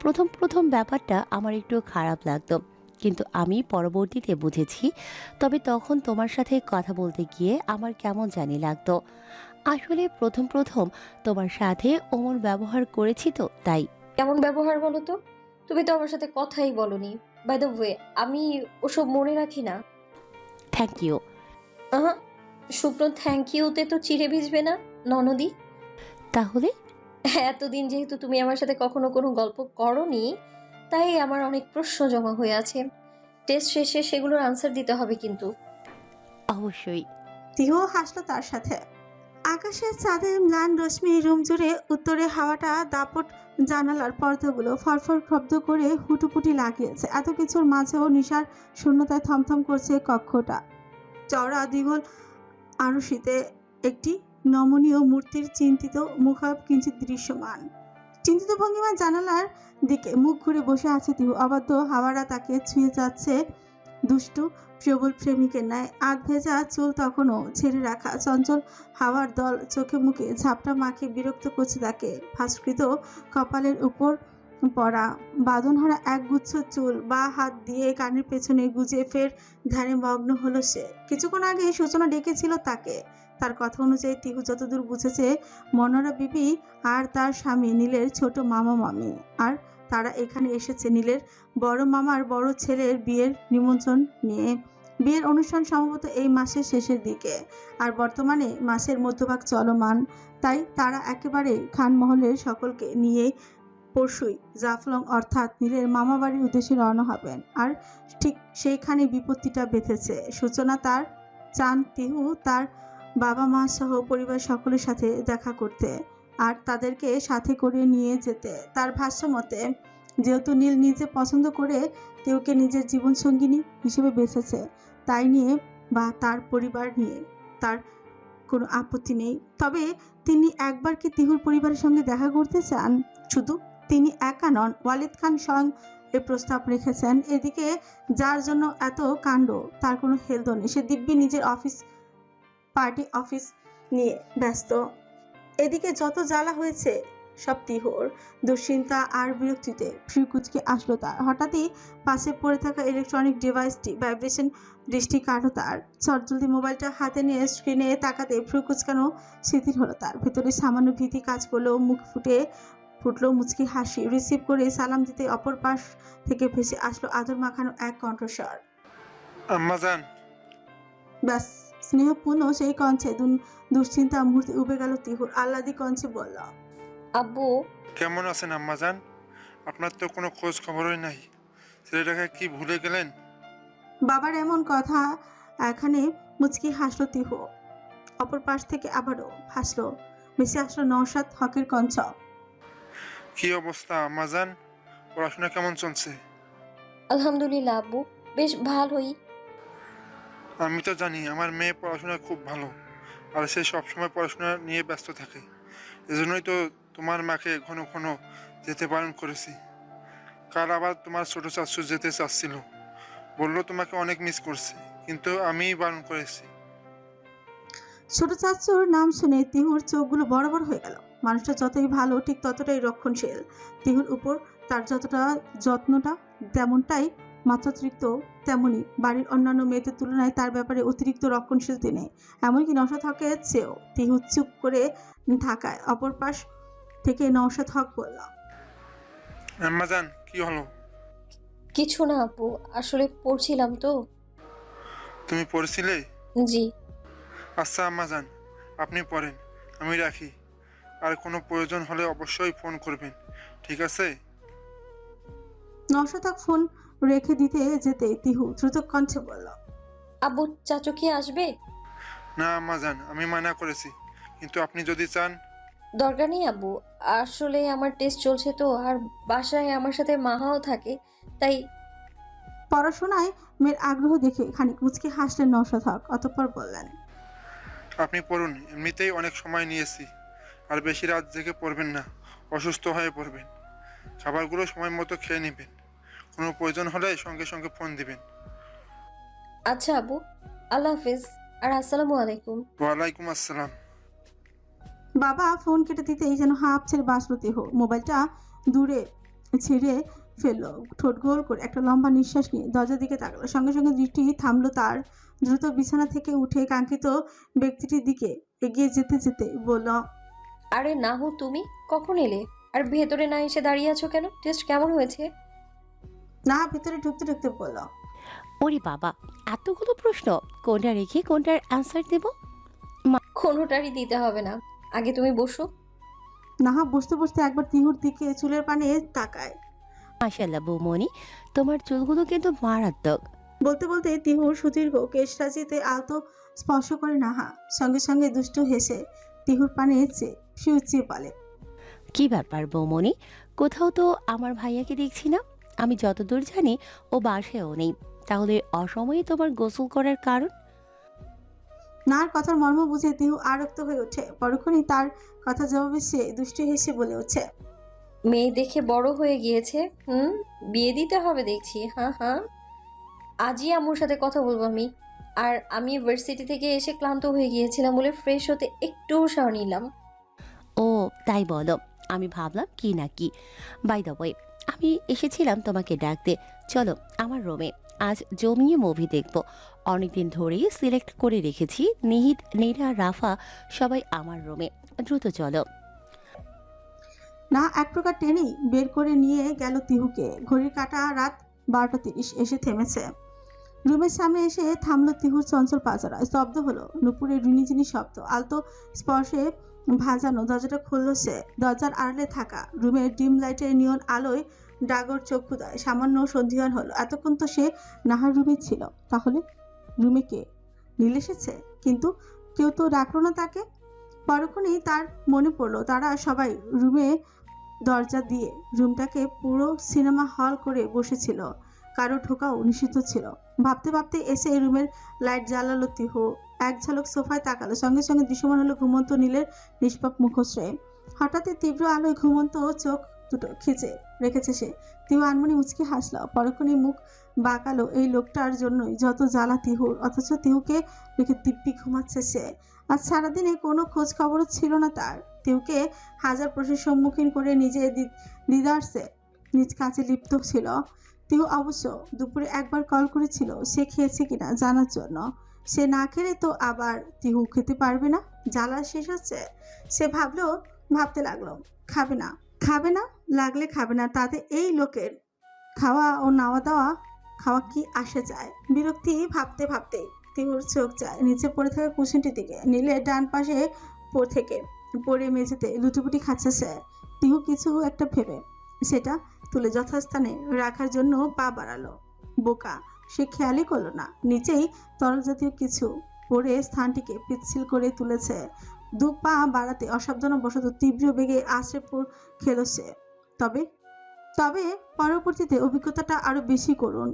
প্রথম প্রথম ব্যাপারটা আমার একটু খারাপ লাগতো, কিন্তু আমি পরবর্তীতে বুঝেছি। তবে তখন তোমার সাথে কথা বলতে গিয়ে আমার কেমন জানি লাগতো। আসলে প্রথম প্রথম তোমার সাথে অমন ব্যবহার করেছি তো, তাই। কেমন ব্যবহার বলো তো? তুমি তো আমার সাথে কথাই বলনি। বাই দ্য ওয়ে, আমি ওসব মনে রাখি না। Thank you. শুকনো থ্যাংক ইউতে তো চিড়ে ভিজবে না ননদি। তাহলে এতদিন যেহেতু তুমি আমার সাথে কখনো কোনো গল্প করনি, তাই আমার অনেক প্রশ্ন জমা হয়ে আছে। টেস্ট শেষে সেগুলোর আনসার দিতে হবে কিন্তু। অবশ্যই। তিহু হাসলো তার সাথে। আকাশের চাঁদের ম্লান রশ্মি রুম জুড়ে, উত্তরে হাওয়াটা দাপট জানালার পর্দাগুলো ফরফর শব্দ করে হুটুপুটি লাগিয়েছে। এত কিছুর মাঝেও নিশার শূন্যতায় থমথম করছে কক্ষটা। চওড়া দ্বিগুল আরশিতে একটি নমনীয় মূর্তির চিন্তিত মুখাব কিঞ্চিত দৃশ্যমান। চিন্তিত ভঙ্গিমায় জানালার দিকে মুখ ঘুরে বসে আছে তিহু। অবাধ্য হাওয়ারা তাকে ছুঁয়ে যাচ্ছে দুষ্টু প্রবল প্রেমিকের ন্যায়। আধ ভেজা চুল তখনও ছেড়ে রাখা। চঞ্চল হাওয়ার দল চোখে মুখে ঝাপটা মাখে বিরক্ত করছে তাকে। ভাস্কৃত কপালের উপর পড়া বাঁধনহারা একগুচ্ছ চুল বা হাত দিয়ে কানের পেছনে গুজে ফের ধ্যানে মগ্ন হলো সে। কিছুক্ষণ আগে সূচনা ডেকেছিল তাকে। তার কথা অনুযায়ী তিহু যতদূর বুঝেছে, মনোরা বিবি আর তার স্বামী নীলের ছোট মামা মামি, আর তারা এখানে এসেছে নীলের বড় মামার বড় ছেলের বিয়ের নিমন্ত্রণ নিয়ে। বিয়ের অনুষ্ঠান সম্ভবত এই মাসের শেষের দিকে, আর বর্তমানে মাসের মধ্যভাগ চলমান। তাই তারা একেবারে খানমহলের সকলকে নিয়ে পরশুই জাফলং অর্থাৎ নীলের মামাবাড়ির উদ্দেশ্যে রওনা হবেন। আর ঠিক সেইখানে বিপত্তিটা বেঁধেছে। সূচনা তার চান তিহু তার বাবা মা সহ পরিবার সকলের সাথে দেখা করতে, আর তাদেরকে সাথে করে নিয়ে যেতে। তার ভাষ্য মতে, যেহেতু নীল নিজে পছন্দ করে তিহুকে নিজের জীবনসঙ্গিনী হিসেবে বেছেছে, তাই নিয়ে বা তার পরিবার নিয়ে তার কোনো আপত্তি নেই। তবে তিনি একবার কি তিহুর পরিবারের সঙ্গে দেখা করতে চান? শুধু তিনি একা নন, ওয়ালিদ খান স্বয়ং এ প্রস্তাব রেখেছেন। এদিকে যার জন্য এত কাণ্ড, তার কোনো হেলদ নেই। সে দিব্যি নিজের পার্টি অফিস নিয়ে ব্যস্ত। এদিকে যত জ্বালা হয়েছে সব তিহুর। দুশ্চিন্তা আর বিরক্তিতে ফ্রিকুচকে আসলো তার। হঠাৎই পাশে পড়ে থাকা ইলেকট্রনিক ডিভাইসটি ভাইব্রেশন দৃষ্টি কাটল তার। চটজলদি মোবাইলটা হাতে নিয়ে স্ক্রিনে তাকাতে ফ্রিকুচকানো শিথিল হলো তার। ভেতরে সামান্য ভীতি কাজ করলেও মুখ ফুটলো মুচকি হাসি। রিসিভ করে সালাম দিতে অপর পাশ থেকে ভেসে আসলো আদর মাখানো এক কণ্ঠস্বর। আম্মাজান। ব্যাস, স্নেহপূর্ণ সেই কণ্ঠে দুশ্চিন্তা মুহূর্তে উবে গেল তিহুর। আহ্লাদি কণ্ঠে বলল, আব্বু কেমন আছেন আম্মাজান? আপনার তো কোনো খোঁজ খবরই নাই। ছেলেটাকে কি ভুলে গেলেন? বাবার এমন কথা এখানে মুচকি হাসলো তিহু। অপর পাশ থেকে আবারও হাসলো, ভেসে আসলো নওশাদ হকের কণ্ঠ। কি অবস্থা আম্মাজান? পড়াশোনা কেমন চলছে? আলহামদুলিল্লাহ আব্বু, বেশ ভালোই। আমি তো জানি আমার মেয়ে পড়াশোনা খুব ভালো, আর সে সবসময় পড়াশোনা নিয়ে ব্যস্ত থাকে। এজন্যই তো তোমার মাকে ঘন ঘন যেতে বারণ করেছি। কাল আবার তোমার ছোট চাচু যেতে চাচ্ছিল, বললো তোমাকে অনেক মিস করছে, কিন্তু আমিই বারণ করেছি। ছোট চাচুর নাম শুনে তিহুর চোখগুলো বড় বড় হয়ে গেল। মানুষটা যতই ভালো ঠিক ততটাই রক্ষণশীল। তিহুর উপর তার যতটা যত্নটা তেমনটাই মাত্রাতিরিক্ত, তেমনি বাড়ির অন্যান্য মেয়েদের তুলনায় তার ব্যাপারে অতিরিক্ত রক্ষণশীল তিনি। এমনকি নওশাদ হকের চেয়েও। তিহু চুপ করে থাকায় অপর পাশ থেকে নওশাদ হক বলল, আম্মাজান কি হলো? কিছু না আপু, আসলে পড়ছিলাম তো। তুমি পড়ছিলে? জি। আচ্ছা আম্মাজান, আপনি পড়েন, আমি রাখি। আর কোনো প্রয়োজন হলে অবশ্যই ফোন করবেন, ঠিক আছে? নওশাদ হক ফোন রেখে দিতে যেতে তিহু দ্রুত কণ্ঠে বলল, আব্বু চাচু কি আসবে? না আম্মাজান, আমি মানা করেছি, কিন্তু আপনি যদি চান। দরকার নেই আব্বু, আসলে আমার টেস্ট চলছে তো, আর বাসায় আমার সাথে মাহাও থাকে, তাই। পড়াশোনায় মেয়ের আগ্রহ দেখে খানিক মুচকি হাসলেন নওশাদ হক, অতঃপর বললেন, আপনি পড়ুন, এমনিতেই অনেক সময় নিয়েছি। আর বেশি রাত জেগে পড়বেন না, অসুস্থ হয়ে পড়বেন। খাবারগুলো সময় মতো খেয়ে নেবেন, কোনো প্রয়োজন হলে সঙ্গে সঙ্গে ফোন দিবেন। আচ্ছা আব্বু, আল্লাহ হাফিজ, আর আসসালামু আলাইকুম। ওয়ালাইকুম আসসালাম। বাবা ফোন কেটে দিতেই যেন হাঁপ ছেড়ে বাঁচল তিহ। মোবাইলটা দূরে ছেড়ে ফেললো, ঠোঁট গোল করে একটা লম্বা নিঃশ্বাস নিয়ে দরজার দিকে তাকালো। সঙ্গে সঙ্গে দৃষ্টি থামলো তার। দ্রুত বিছানা থেকে উঠে কাঙ্ক্ষিত ব্যক্তিটির দিকে এগিয়ে যেতে যেতে বলল, আরে নাহু, তুমি কখন এলে? আর ভেতরে না এসে দাঁড়িয়ে আছো কেন? টেস্ট কেমন হয়েছে? না ভেতরে ঢুকতে ঢুকতে বলল, ওরে বাবা, এতগুলো প্রশ্ন, কোনটা রেখে কোনটার অ্যান্সার দেব? কোনোটারই দিতে হবে না, আগে তুমি বসো। নাহা বসতে বসতে একবার তিহুর দিকে চুলের পানে তাকায়। মাশাআল্লাহ বৌমনি, তোমার চুলগুলো কিন্তু মারাত্মক। বলতে বলতে তিহুর সুদীর্ঘ কেশরাজিতে আলতো স্পর্শ করে নাহা। সঙ্গে সঙ্গে দুষ্টু হেসে তিহুর পানে চেয়ে বলে, কি ব্যাপার বৌমনি, কোথাও তো আমার ভাইয়াকে দেখছি না। আমি যতদূর জানি ও বাসায়ও নেই, তাহলে অসময়ে তোমার গোসল করার কারণ? নার কথার মর্ম বুঝে তিহু আরক্ত হয়ে ওঠে। পরক্ষণই তার কথা জবাবে সে দুষ্টু হেসে বলে ওঠে, মেয়ে দেখে বড় হয়ে গিয়েছে, বিয়ে দিতে হবে দেখছি। হ্যাঁ হ্যাঁ, আজই আম্মুর সাথে কথা বলবো আমি। আর আমি ইউনিভার্সিটি থেকে এসে ক্লান্ত হয়ে গিয়েছিলাম বলে ফ্রেশ হতে একটু শাওয়ার নিলাম। ও তাই বলো, আমি ভাবলাম কি না কি। বাই দ্য ওয়ে, আমি এসেছিলাম তোমাকে ডাকতে। চলো আমার রুমে, আজ জমিয়ে মুভি দেখব। অনেকদিন ধরেই সিলেক্ট করে রেখেছি। নিহিত, নীরা, রাফা সবাই আমার রুমে, দ্রুত চলো। না এক প্রকার টেনেই বের করে নিয়ে গেল তিহুকে। ঘড়ির কাঁটা রাত 12:30 এসে থেমেছে। রুমের সামনে এসে থামলো তিহুর চঞ্চল পাজরা। স্তব্ধ হলো নুপুরের রিনিঝিনি শব্দ। আলতো স্পর্শে ভাজানো দরজাটা খুললো সে। দরজার আড়ালে থাকা রুমের ডিম লাইটের নিয়ন আলোয় ডাগর চক্ষুদায় সামান্য সন্ধিহান হলো। এতক্ষণ তো সে নাহার রুমে ছিল, তাহলে রুমে কে? নীল এসেছে, কিন্তু কেউ তো ডাকলো না তাকে। পরক্ষণেই তার মনে পড়লো তারা সবাই রুমে দরজা দিয়ে রুমটাকে পুরো সিনেমা হল করে বসেছিল, কারো ঢোকাও নিষিদ্ধ ছিল। ভাবতে ভাবতে এসে রুমের লাইট জ্বালালো তিহু। এক ঝলক সোফায় তাকালো, সঙ্গে সঙ্গে দৃশ্যমান হলো ঘুমন্ত নীলের নিষ্পাপ মুখশ্রয়। হঠাৎই তীব্র আলোয় ঘুমন্ত চোখ দুটো খিচে রেখেছে সে। তিহু আনমনি মুচকি হাসল। পরক্ষণই মুখ বাঁকালো এই লোকটার জন্যই যত জ্বালা তিহুর, অথচ তিহুকে রেখে দিব্যি ঘুমাচ্ছে সে। আজ সারাদিনে কোনো খোঁজ খবরও ছিল না তার। তিহুকে হাজার প্রশ্নের সম্মুখীন করে নিজে দিদারসে নিজ কাজে লিপ্ত ছিল। তিহু অবশ্য দুপুরে একবার কল করেছিল সে খেয়েছে কিনা জানার জন্য। সে না খেলে তো আবার তিহু খেতে পারবে না। জ্বালা শেষ হচ্ছে সে ভাবতে লাগলো, খাবে না লাগলে খাবে না, তাতে এই লোকের খাওয়া ও খাওয়া কি আসে যায়। বিরক্তি ভাবতে ভাবতে তিহুর চোখ যায় নিচে পড়ে থাকা কুশনটির দিকে। নীলের ডান পাশে থেকে পড়ে মেঝেতে লুটিপুটি খাচ্ছে সে। তিহু কিছু একটা ভেবে সেটা তুলে যথাস্থানে রাখার জন্য পা বাড়ালো। বোকা, সে খেয়ালই করলো না নিচেই তরল জাতীয় কিছু পড়ে স্থানটিকে পিচ্ছিল করে তুলেছে। দু পা বাড়াতে অসাবধানবশত তীব্র বেগে আছড়ে খেলো সে। তবে পরবর্তীতে অভিজ্ঞতাটা আরো বেশি করুন।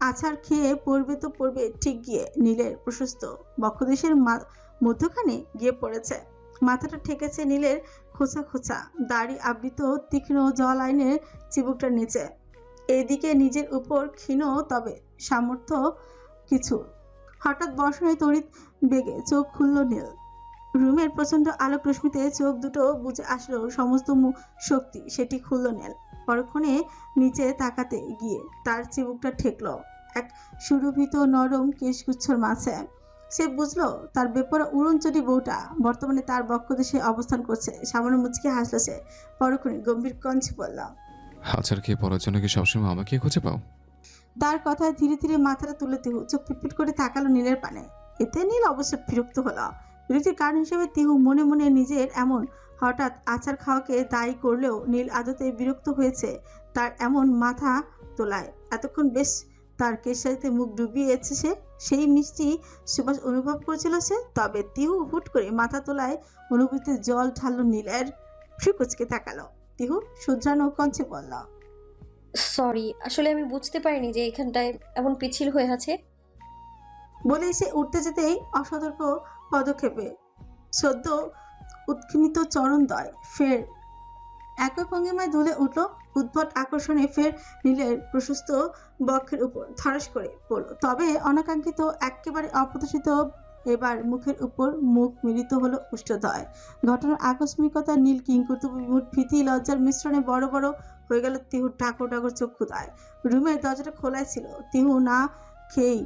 আছাড় খেয়ে পড়বে তো পড়বে ঠিক গিয়ে নীলের প্রশস্ত বক্ষদেশের মধ্যখানে গিয়ে পড়েছে। মাথাটা ঠেকেছে নীলের খোঁচা খোঁচা দাড়ি আবৃত তীক্ষ্ণ জল আইনের চিবুকটার নিচে। এদিকে নিজের উপর ক্ষীণ তবে সামর্থ্য কিছু। হঠাৎ বর্ষণে তড়িৎ বেগে চোখ খুলল নীল। রুমের প্রচন্ড আলোক রশ্মিতে চোখ দুটো বুঝে আসলো সমস্ত শক্তি সেটি খুলল নীল। পরক্ষণে নিচে তাকাতে গিয়ে তার চিবুকটা ঠেকল এক সুরভিত নরম কেশগুচ্ছর মাঝে। সে বুঝলো তার বেপরা উড়নচটি বউটা বর্তমানে তার বক্ষদেশে অবস্থান করছে। সামান্য মুচকি হাসলো সে। পরক্ষণে গম্ভীর কণ্ঠে বলল, আচার খেয়ে পড়ার জন্য কি সবসময় আমাকে খুঁজে পাও? তার কথায় ধীরে ধীরে মাথাটা তুলে তিহু চোখ পিটপিট করে তাকালো নীলের পানে। এতে নীল অবশ্য বিরক্ত হলো। বিরক্তির কারণ হিসেবে তিহু মনে মনে নিজের এমন হঠাৎ আচার খাওয়াকে দায়ী করলেও নীল আদতে বিরক্ত হয়েছে তার এমন মাথা তোলায়। এতক্ষণ বেশ তার কেশারিতে মুখ ডুবিয়েছে সে, সেই মিষ্টি সুবাস অনুভব করেছিল সে। তবে তিহু হুট করে মাথা তোলায় অনুভূতিতে জল ঢাললো নীলের। ফ্রিকুচকে তাকালো। তিহু শুধরানো কঞ্চে বলল, সরি, আসলে আমি বুঝতে পারিনি যে এখানটায় এমন পিছিল হয়ে আছে। বলে সে উঠতে যেতেই অসতর্ক পদক্ষেপে সদ্য উৎক্ষিপ্ত চরণদ্বয় ফের একই ভঙ্গিমায় দুলে উঠল। উদ্ভট আকর্ষণে ফের নীলের প্রশস্ত বক্ষের উপর ধরাস করে পড়ল। তবে অনাকাঙ্ক্ষিত একেবারে অপ্রত্যাশিত এবার মুখের উপর মুখ মিলিত হলো উষ্ঠদয়। ঘটনার আকস্মিকতা নীল কিংকর্তব্যবিমূঢ় ভীতি লজ্জার মিশ্রণে বড় বড় হয়ে গেল তিহুর ঠাকুর ঠাকুর চক্ষুদায়। রুমের দরজাটা খোলাই ছিল। তিহু না খেয়েই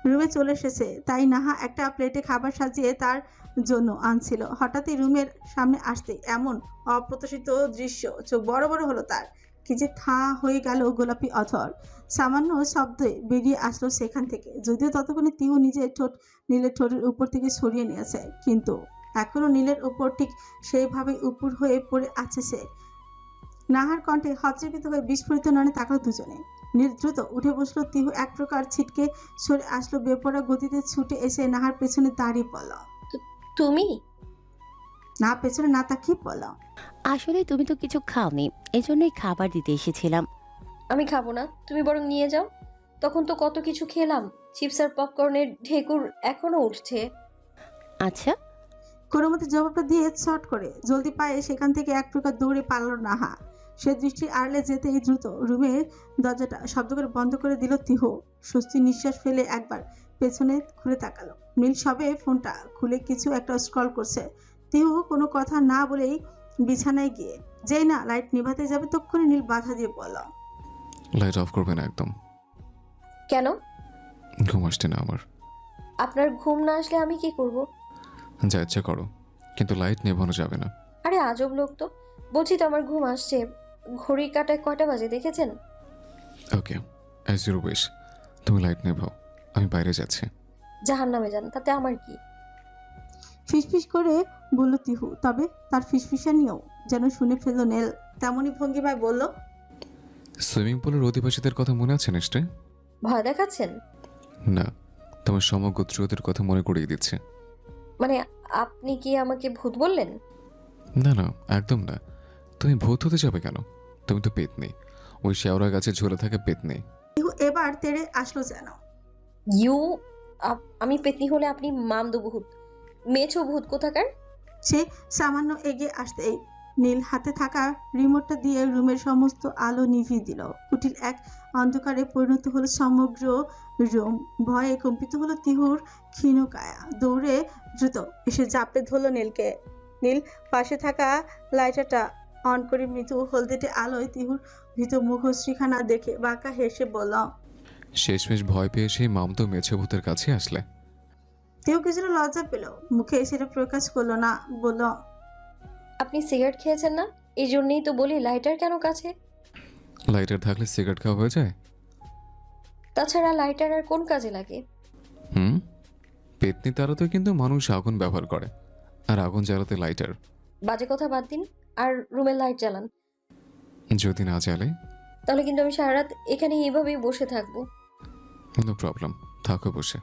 রুমে চলে এসেছে, তাই নাহা একটা প্লেটে খাবার সাজিয়ে তার জন্য আনছিল। হঠাৎই রুমের সামনে আসতে এমন অপ্রত্যাশিত দৃশ্য চোখ বড় বড় হলো তার। কি যে থাঁ হয়ে গেল গোলাপি অধর। সামান্য শব্দে বেরিয়ে আসলো সেখান থেকে। যদিও ততক্ষণে তিহু নিজের ঠোঁট নীলের ঠোঁটের উপর থেকে সরিয়ে নিয়েছে, কিন্তু এখনো নীলের উপর ঠিক সেইভাবে উপর হয়ে পড়ে আছে সে। নাহার কণ্ঠে হতচকিত হয়ে বিস্ফোরিত নয়নে তাকালো দুজনে। নীল দ্রুত উঠে বসলো। তিহু এক প্রকার ছিটকে সরে আসলো। বেপরা গতিতে ছুটে এসে নাহার পেছনে দাঁড়িয়ে পড়ল। তুমি? না পেছনে না তাকিয়ে পড়ল, আসলে তুমি তো কিছু খাওনি, এজন্যই খাবার দিতে এসেছিলাম। আমি খাবো না, তুমি বরং নিয়ে যাও। তখন তো কত কিছু খেলাম, চিপস আর পপকর্নের ঢেকুর এখনো উঠছে। আচ্ছা। কোনো মতে জবাবটা দিয়ে শর্ট করে জলদি পায়ে সেখান থেকে এক প্রকার দৌড়ে পালালো নাহা। সে দৃষ্টি আড়লে যেতেই দ্রুত রুমের দরজাটা শব্দ করে বন্ধ করে দিল তিহু। স্বস্তি নিঃশ্বাস ফেলে একবার পেছনে ঘুরে তাকালো। নীল সবে ফোনটা খুলে কিছু একটা স্ক্রল করছে। তিহু কোনো কথা না বলেই বিছানায় গিয়ে যেই না লাইট নিভাতে যাবে তক্ষুনি নীল বাধা দিয়ে বলল, লাইট অফ করবে না একদম। কেন? ঘুম আসছে না আমার। আপনার ঘুম না আসলে আমি কি করব? যা ইচ্ছা করো, কিন্তু লাইট নেভানো যাবে না। আরে আজব লোক তো। বলছি তো আমার ঘুম আসছে। ঘড়ির কাঁটায় কয়টা বাজে দেখেছেন? ওকে, অ্যাজ ইউর উইশ। তুমি লাইট নেভাও, আমি বাইরে যাচ্ছি। জাহান্নামে যান, তাতে আমার কি? ফিসফিস করে বলল তিহু। তবে তার ফিসফিসানিও যেন শুনে ফেলল নীল। তেমনই ভঙ্গিমায় বলল, সুইমিং পুলের অধিবাসীদের কথা মনে আছে নিশ্চয়? ভয় দেখাচ্ছেন? না, তোমার সমগোত্রীয়দের কথা মনে করিয়ে দিচ্ছে। মানে আপনি কি আমাকে ভূত বললেন? না না, একদম না। তুমি ভূত হতে যাবে কেন? তুমি তো পেতনি, ওই শেওড়া গাছে ঝুলে থাকে পেতনি। তিহু এবার তেড়ে আসলো যেন। আমি পেতনি হলে আপনি মামদু ভূত, মেছো ভূত কোথাকার। সে সামান্য এগিয়ে আসতেই নীল হাতে থাকা রিমোটটা দিয়ে রুমের সমস্ত আলো নিভিয়ে দিল। কুটিল এক অন্ধকারে পরিণত হলো সমগ্র রুম। ভয়ে কম্পিত হলো তিহুর ক্ষীণকায়া। দৌড়ে দ্রুত এসে জাপড়ে ধরল নীলকে। নীল পাশে থাকা লাইটারটা অন করে মৃদু হলদেটে আলোয় তিহুর ভীত মুখশ্রীখানা দেখে বাঁকা হেসে বলল, শেষমেশ ভয় পেয়ে সেই মামতো মেছো ভূতের কাছে আসলে। তিহু কিছুটা লজ্জা পেল, মুখে সেটা প্রকাশ করলো না। বলল, আপনি সিগারেট খেয়েছেন না, এই জন্যই তো বলি লাইটার কেন কাছে। লাইটার থাকলে সিগারেট খাওয়া হয়ে যায়? তাছাড়া লাইটার আর কোন কাজে লাগে? পেতনি তারাতে কিন্তু মানুষ আগুন ব্যবহার করে, আর আগুন জ্বালাতে লাইটার। বাজে কথা বাদ দিন আর রুমের লাইট জ্বালান। যদি না জ্বালে তাহলে কিন্তু আমি সারা রাত এখানে এইভাবেই বসে থাকবো। নো প্রবলেম, থাকো বসে।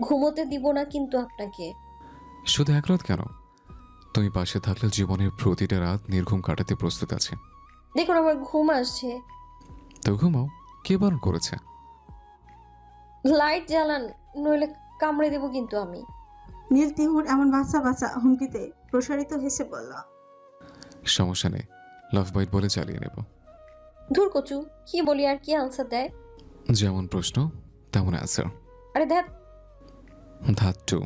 ঘুমোতে দিব না কিন্তু আপনাকে। শুধু এক রাত কেন, তুমি পাশে থাকলে জীবনের প্রতিটা রাত নির্ঘুম কাটাতে প্রস্তুত আছে। দেখুন আমার ঘুম আসছে। তো ঘুমাও, কে বারণ করেছে? লাইট জ্বালান, নইলে কামড়ে দেবো কিন্তু আমি। নীল তিহুর এমন বাচ্চা বাচ্চা হুমকিতে প্রসারিত হেসে বলল, সমস্যা নেই, লাভ বাইট বলে চালিয়ে নেব। ধুর কচু, কি বলি আর কি আনসার দেয়। যেমন প্রশ্ন তেমন অ্যান্সার। আরে ধ্যাত। ধাত টু।